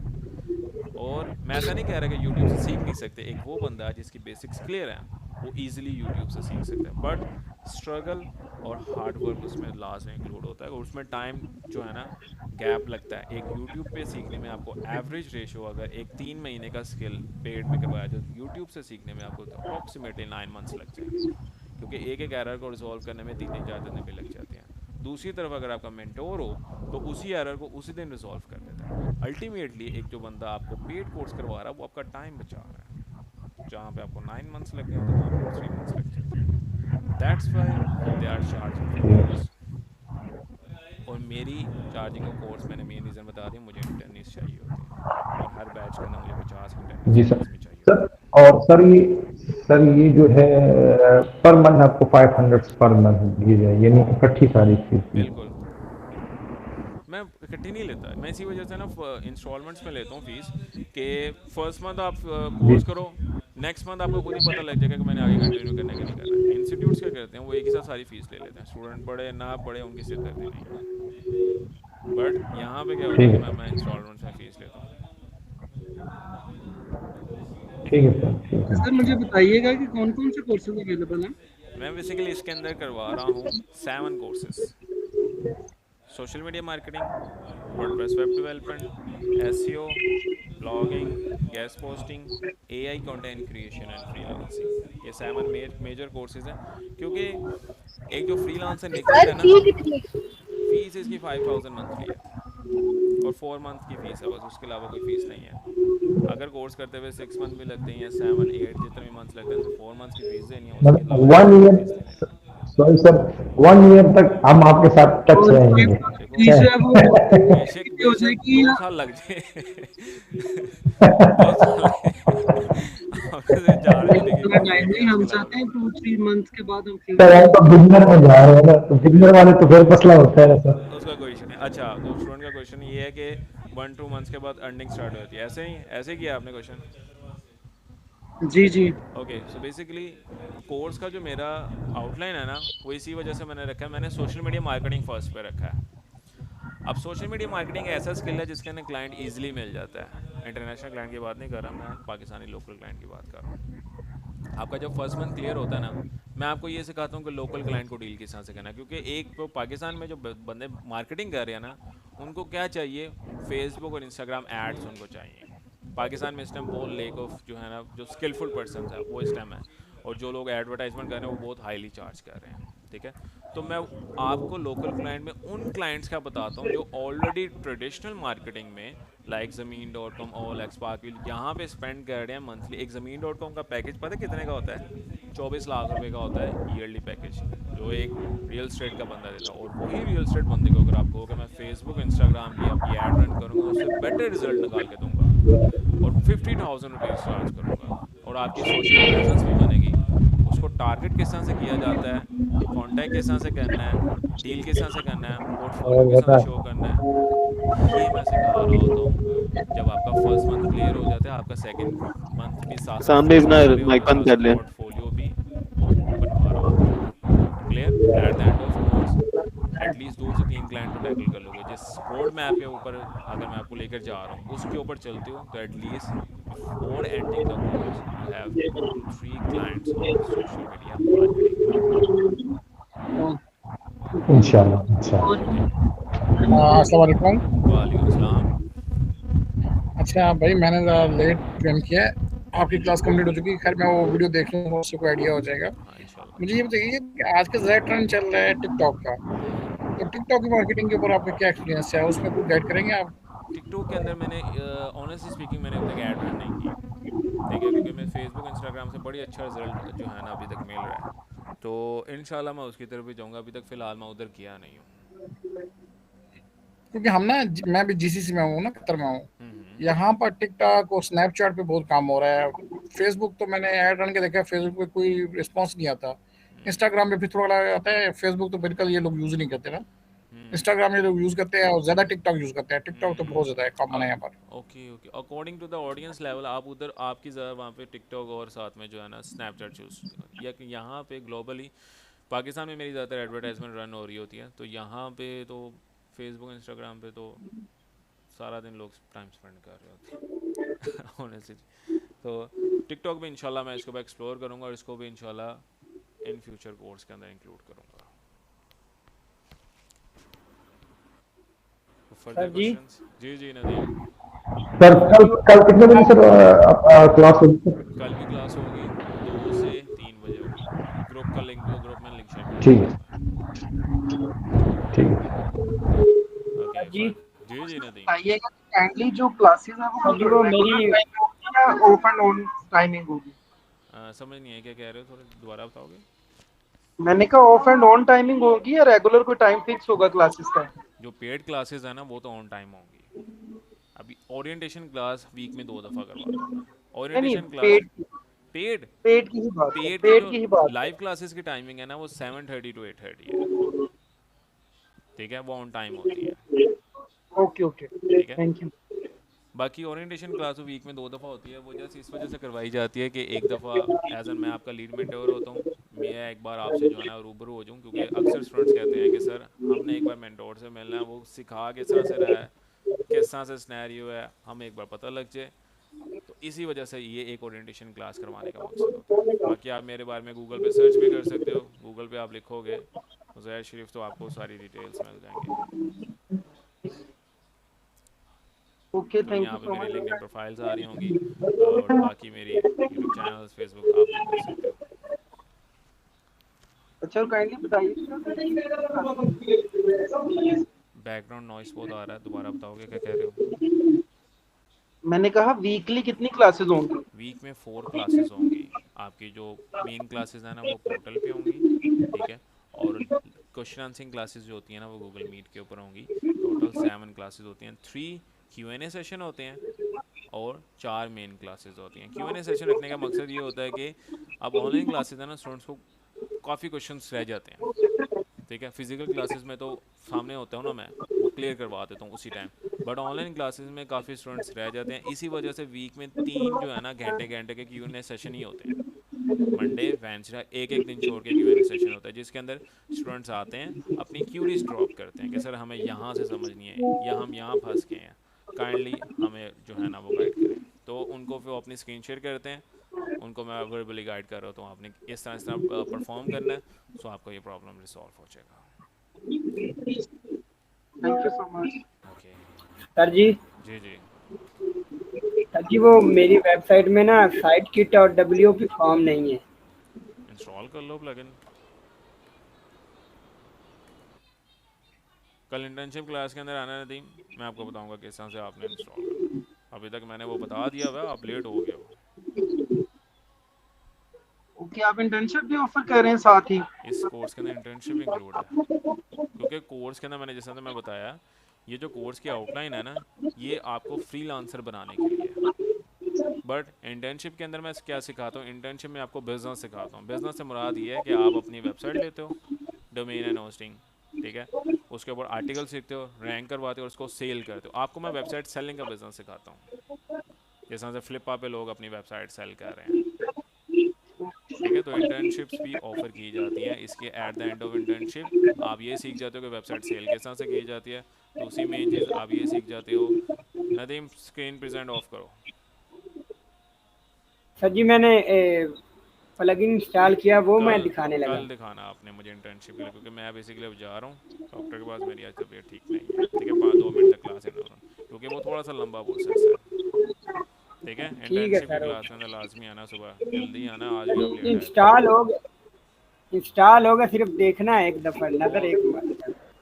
और मैं ऐसा नहीं कह रहा कि यूट्यूब से सीख नहीं सकते, एक वो बंदा है जिसकी बेसिक्स क्लियर हैं वो इजीली यूट्यूब से सीख सकता है, बट स्ट्रगल और हार्ड वर्क उसमें लाजमी इंक्लूड होता है, और उसमें टाइम जो है ना गैप लगता है। एक यूट्यूब पे सीखने में आपको एवरेज रेशो अगर एक 3 महीने का स्किल पेड में करवाया तो यूट्यूब से सीखने में आपको अप्रॉक्सीमेटली 9 मंथ्स लग जाएंगे, क्योंकि एक एरर को रिजॉल्व करने में 3-4 दिन भी लग जाते हैं। दूसरी तरफ अगर आपका मेंटोर हो तो उसी एरर को उसी दिन रिजॉल्व कर देता है। अल्टीमेटली एक जो बंदा आपको पेड कोर्स करवा रहा है वो आपका टाइम बचा रहा है, जहाँ पे आपको 9 मंथ्स लग गए होते हैं वहाँ पे 3 मंथ्स लग जाते हैं। That's why they are charging for course. और मेरी चार्जिंग का कोर्स मैंने मेन रीज़न बता दिया, मुझे इंटर्निस चाहिए होती है, और हर बैच के अंदर मुझे 50 इंटर्निस जी सर। लाजमी चाहिए सर होते हैं। और सर ये जो है पर मंथ आपको 500 पर मंथ दी जाए, यानी इकट्ठी सारी फीस दी। बिल्कुल, मैं इकट्ठी नहीं लेता, मैं इसी वजह से ना इंस्टॉलमेंट्स में लेता हूँ फीस, कि फर्स्ट मंथ आप जी कोर्स करो, नेक्स्ट मंथ आपको खुद ही पता लग जाएगा कि मैंने आगे कंटिन्यू करना है कि नहीं करना है। इंस्टीट्यूट्स क्या करते हैं, वो एक ही साथ सारी फीस ले लेते हैं, स्टूडेंट पढ़े ना पढ़े उनकी सिरदर्दी नहीं है। बट यहाँ पे क्या होता है ठीक कि है मैं इंस्टॉलमेंट्स में फ़ीस लेता हूँ। ठीक है सर, ठीक है। सर मुझे बताइएगा कि कौन कौन से कोर्सेज अवेलेबल हैं। मैं बेसिकली इसके अंदर करवा रहा हूँ 7 courses: social media marketing, WordPress web development, SEO, blogging, guest posting, AI content creation and freelancing. ये 7 मेजर कोर्सेज हैं, क्योंकि एक जो फ्रीलांसर निकलता सर है ना, फी कितनी? फीस इसकी 5000 मंथली है, और 4 मंथ की फ़ीस है बस, उसके अलावा कोई फ़ीस नहीं है। अगर कोर्स करते हुए 6 मंथ भी लगते हैं या 7-8 जितने भी मंथ्स लगते हैं, तो 4 मंथ्स की फ़ीस देनी है, उसके मतलब अलावा 1 कोई ईयर फ़ीस नहीं देनी। तो सर 1 ईयर तक हम आपके साथ टच और रहेंगे। देखो तीसरा वो बेशक ये होता है बेशक कि 2 साल लग जाए 2 साल आपसे जा रहे जिंदगी इतना में टाइम लेके नहीं, हम उसके चाहते अलावा हैं 2-3 मंथ के बाद हम सर फ्यूचर हम तो बिगनर में जा रहे हैं ना, तो बिगनर वाले तो फिर मसला होता है ना सर। उसका कोई इशू नहीं। अच्छा, तो स्टूडेंट का क्वेश्चन ये है कि 1-2 मंथ्स के बाद अर्निंग स्टार्ट हो जाती है, ऐसे ही किया आपने क्वेश्चन? जी जी ओके, सो बेसिकली कोर्स का जो मेरा आउटलाइन है ना, वो इसी वजह से मैंने रखा है, मैंने सोशल मीडिया मार्केटिंग फर्स्ट पे रखा है। अब सोशल मीडिया मार्केटिंग ऐसा स्किल है जिसके अंदर क्लाइंट इजीली मिल जाता है। इंटरनेशनल क्लाइंट की बात नहीं कर रहा मैं, पाकिस्तानी लोकल क्लाइंट की बात कर रहा हूँ। आपका जब फर्स्ट मंथ क्लियर होता है ना, मैं आपको ये सिखाता हूँ कि लोकल क्लाइंट को डील किस तरह से करना है, क्योंकि एक तो पाकिस्तान में जो बंदे मार्केटिंग कर रहे हैं ना, उनको क्या चाहिए, फेसबुक और इंस्टाग्राम एड्स उनको चाहिए। पाकिस्तान में इस टाइम बहुत लेक ऑफ जो है ना, जो स्किलफुल पर्सन है वो इस टाइम है, और जो लोग एडवर्टाइजमेंट कर रहे हैं वो बहुत हाईली चार्ज कर रहे हैं। ठीक है, तो मैं आपको लोकल क्लाइंट में उन क्लाइंट्स का बताता हूँ जो ऑलरेडी ट्रेडिशनल मार्केटिंग में लाइक ज़मीन.com, OLX, स्पार्कविल यहाँ पे स्पेंड कर रहे हैं मंथली। एक ज़मीन.com का पैकेज पता है कितने का होता है? 24 लाख रुपए का होता है ईयरली पैकेज, जो एक रियल स्टेट का बंदा देता है। और वही रियल स्टेट बंदे को अगर आप कहो कि मैं फेसबुक इंस्टाग्राम की आपकी ऐड रन करूँगा, उससे बेटर रिजल्ट निकाल के दूंगा और 50,000 रुपीज़ चार्ज करूँगा, और आपकी सोशल प्रेजेंस भी बनेगी। उसको टारगेट किस तरह से किया जाता है, कांटेक्ट किस तरह से करना है, डील किस तरह से करना है, पोर्टफोलियो और किस तरह बता से शो करना है, ये मैं सिखा रहा होता हूँ। जब आपका फर्स्ट मंथ क्लियर हो जाता है, आपका सेकंड मंथ भी साथ साथ सामने फर्स्ट अपना मंथ क्लियर होने माइक के बंद साथ कर साथ ले। पोर्टफोलियो भी बनवा रहा होता हूँ। Clear? At the end of course at least 2 से 3 क्लाइंट तो टैकल कर लोगे। जिस रोड मैप के ऊपर अगर मैं आपको लेकर जा रहा हूँ उसके ऊपर चलते हो, तो at least before ending the course you have 2-3 clients on social media marketing. इंशाल्लाह इंशाल्लाह। ओके, अस्सलाम वालेकुम। वालेकुम सलाम। अच्छा भाई, मैंने लेट ज्वाइन किया है, आपकी क्लास कंप्लीट हो चुकी है। खैर मैं वो वीडियो देख लूँगा, उससे कोई आइडिया हो जाएगा। हाँ इंशाल्लाह। मुझे ये बताइए कि आज का ज़्यादा ट्रेंड चल रहा है टिकटॉक का, तो टिकटॉक की मार्केटिंग के ऊपर आपका क्या एक्सपीरियंस है, उसमें कुछ गाइड करेंगे आप? टिकटॉक के अंदर मैंने ऑनेस्टली स्पीकिंग मैंने अभी तक ऐड रन नहीं की। ठीक है, क्योंकि मैं फेसबुक इंस्टाग्राम से बड़ी अच्छा रिजल्ट जो है ना अभी तक मिल रहा है, तो इंशाल्लाह मैं उसकी तरफ भी जाऊँगा। अभी तक फ़िलहाल मैं उधर किया नहीं हूँ। क्योंकि हम ना मैं भी जीसीसी में हूँ ना, कतर में हूँ। हम्म। यहाँ पर टिकटॉक और स्नैपचैट पे बहुत काम हो रहा है। फेसबुक तो मैंने ऐड रन के देखा है, फेसबुक पे कोई रिस्पॉन्स नहीं आता। इंस्टाग्राम पे भी थोड़ा आता है, फेसबुक तो बिल्कुल ये लोग यूज़ नहीं करते ना। इंस्टाग्राम ये लोग यूज़ करते हैं और ज़्यादा टिकटॉक यूज़ करते हैं। टिकटॉक तो बहुत ज़्यादा कॉमन है यहाँ पर। Okay okay, according to the audience level आप उधर आपकी ज़्यादा वहाँ पे टिकटॉक और साथ में जो है ना स्नैपचैट चूज़, या कि यहाँ पे ग्लोबली पाकिस्तान में मेरी ज़्यादातर एडवर्टाइजमेंट रन हो रही होती है, तो यहाँ पे तो फेसबुक इंस्टाग्राम पे तो सारा दिन लोग टाइम स्पेंड कर रहे होते हैं ऑनेस्टली। तो टिकटॉक भी इंशाल्लाह मैं इसको भी एक्सप्लोर करूँगा और इसको भी इंशाल्लाह इन फ्यूचर कोर्स के अंदर इंक्लूड करूँगा। फर्दर जी क्वेश्चंस? जी जी नदीम। सर कल कितने बजे सर क्लास होगी? कल की क्लास होगी 2 से 3 बजे होगी। ग्रुप का लिंक, ग्रुप में लिंक शेयर कर ठीक दूँगा है ठीक है। मैं। ओके जी जी जी नदीम। बताइएगा काइंडली जो क्लासेस है वो जी वो मेरी या ऑफ एंड ऑन टाइमिंग होगी? समझ नहीं है क्या कह रहे हो, थोड़ा दोबारा बताओगे? मैंने कहा ऑफ एंड ऑन टाइमिंग होगी या रेगुलर कोई टाइम फिक्स होगा क्लासेस का? जो पेड क्लासेस है ना वो तो ऑन टाइम होंगी। अभी ओरिएंटेशन क्लास वीक में 2 दफ़ा करवाता हूँ मैं। नहीं orientation class paid paid paid की ही बात है, पेड की पेड जो की ही बात लाइव क्लासेस की टाइमिंग है ना वो 7:30 to 8:30 है। ठीक है, वो ऑन टाइम होती है। है। ओके ओके, ठीक है, थैंक यू। बाकी ओरिएंटेशन क्लास तो वीक में 2 दफ़ा होती है। वो जैसे इस वजह से करवाई जाती है कि एक दफ़ा एज एन मैं आपका लीड मेंटोर होता हूँ, मैं एक बार आपसे जो है ना रूबरू हो जाऊँ, क्योंकि अक्सर स्टूडेंट्स कहते हैं कि सर हमने एक बार मेंटोर से मिलना है, वो सिखा किस तरह से रहा है, किस तरह से सिनेरियो है, हमें एक बार पता लग जाए। तो इसी वजह से ये एक ओरिएंटेशन क्लास करवाने का मकसद होता है। बाकी आप मेरे बारे में गूगल पे सर्च भी कर सकते हो। गूगल पे आप लिखोगे ज़ैद शरीफ तो आपको सारी डिटेल्स मिल जाएंगी। ओके, तो थैंक यहाँ यू पे सो मेरी लिंक्डइन मच। प्रोफाइल्स आ रही होंगी, और बाकी मेरी यूट्यूब चैनल्स, फेसबुक आप देख सकते हो। अच्छा, काइंडली बताइए बैकग्राउंड नॉइस बहुत आ रहा है, दोबारा बताओगे क्या कह रहे हो? मैंने कहा वीकली कितनी क्लासेस होंगी? वीक में 4 क्लासेस होंगी। आपकी जो मेन क्लासेस है ना वो पोर्टल पे होंगी। ठीक है, और क्वेश्चन आंसरिंग क्लासेस जो होती हैं ना वो गूगल मीट के ऊपर होंगी। टोटल 7 क्लासेस होती हैं, 3 Q&A सेशन होते हैं और 4 मेन क्लासेस होती हैं। Q&A सेशन रखने का मकसद ये होता है कि अब ऑनलाइन क्लासेस है ना, स्टूडेंट्स को काफ़ी क्वेश्चंस रह जाते हैं, ठीक है। फिजिकल क्लासेस में तो सामने होता हूँ ना मैं, वो क्लियर करवा देता हूँ उसी टाइम, बट ऑनलाइन क्लासेस में काफ़ी स्टूडेंट्स रह जाते हैं। इसी वजह से वीक में 3 जो है ना घंटे घंटे के Q&A सेशन ही होते हैं। मंडे वेंसडे एक दिन छोड़ के Q&A सेशन होता है, जिसके अंदर स्टूडेंट्स आते हैं, अपनी क्यूरीज ड्रॉप करते हैं कि सर हमें यहाँ से समझनी है या हम यहाँ फंस गए हैं, काइंडली हमें जो है ना वो गाइड करें। तो उनको फिर अपनी स्क्रीन शेयर करते हैं, उनको मैं वर्बली गाइड कर रहा हूँ, आपने इस तरह परफॉर्म करना है, सो आपका ये प्रॉब्लम रिसॉल्व हो जाएगा। Thank you so much. Okay sir जी। जी जी सर जी वो मेरी वेबसाइट में ना साइट किट और WP फॉर्म नहीं है। इंस्टॉल कर लो प्लगइन। कल इंटर्नशिप क्लास के अंदर आना है नदीम, मैं आपको बताऊंगा किस तरह से आपने इंस्टॉल करना। अभी तक मैंने वो बता दिया हुआ, आप लेट हो गए हो। ओके, आप इंटर्नशिप भी ऑफर कर रहे हैं साथ ही? इस कोर्स के अंदर इंटर्नशिप इंक्लूड है, क्योंकि कोर्स के अंदर मैंने जैसा मैं बताया, ये जो कोर्स की आउटलाइन है ना, ये आपको फ्रीलांसर बनाने के लिए है। बट इंटर्नशिप के अंदर मैं क्या सिखाता हूँ, इंटर्नशिप में आपको बिजनेस सिखाता हूँ। बिजनेस से मुराद ये है कि आप अपनी वेबसाइट लेते हो, डोमेन एंड होस्टिंग, ठीक है, उसके ऊपर आर्टिकल सीखते हो, रैंक करवाते हो और उसको सेल करते हो। आपको मैं वेबसाइट सेलिंग का बिजनेस सिखाता हूँ, जिस तरह से फ्लिपकार्ट पे लोग अपनी वेबसाइट सेल कर रहे हैं, ठीक है। तो इंटर्नशिप्स भी ऑफ़र की जाती हैं। इसके at the end of internship आप ये सीख जाते हो कि वेबसाइट सेल किस तरह से की जाती है। दूसरी मेन चीज़ आप ये सीख जाते हो, नदीम स्क्रीन प्रेजेंट ऑफ करो। सर जी मैंने प्लगइन इंस्टॉल किया, वो मैं दिखाने लगा। कल दिखाना आपने मुझे इंटर्नशिप के लिए, क्योंकि मैं बेसिकली अब जा रहा हूँ डॉक्टर के पास, मेरी आज तबीयत ठीक नहीं है, ठीक है। 5-2 मिनट तक क्लास एंड होना, क्योंकि वो थोड़ा सा लंबा प्रोसेस है, ठीक है। ठीक है इंटर्नशिप की सर। क्लास के अंदर लाजमी आना, सुबह जल्दी आना, आज भी आप लेट आए थे। इंस्टॉल होगा, सिर्फ देखना है एक दफ़ा, नज़र एक बार।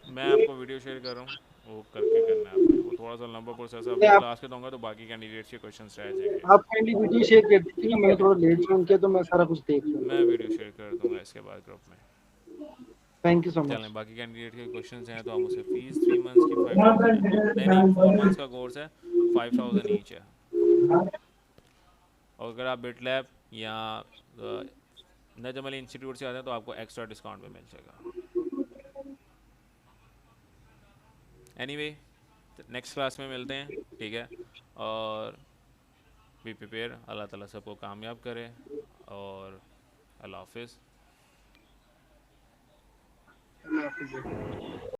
मैं आपको वीडियो शेयर कर रहा हूँ, वो करके करना है आपने। वो थोड़ा सा लंबा प्रोसेस है, अभी क्लास के दूंगा तो बाकी कैंडिडेट्स के क्वेश्चंस रह जाएंगे। आप काइंडली वीडियो शेयर कर दीजिए, मैं थोड़ा लेट ज्वाइन किया तो मैं सारा कुछ देख लूँगा। मैं वीडियो शेयर कर दूंगा इसके बाद ग्रुप में। Thank you so much. चलें, बाकी कैंडिडेट के क्वेश्चंस हैं तो आप मुझसे फीस 3 मंथ्स की 5000 है, नहीं 4 मंथ्स का कोर्स है, 5000 ईच है। और अगर आप बिटलैब या नजम अली इंस्टीट्यूट से आते हैं तो आपको एक्स्ट्रा डिस्काउंट में मिल जाएगा। एनीवे नेक्स्ट क्लास में मिलते हैं, ठीक है। और बी प्रिपेयर, अल्लाह ताला सबको कामयाब करे, और अल्लाह हाफिज़।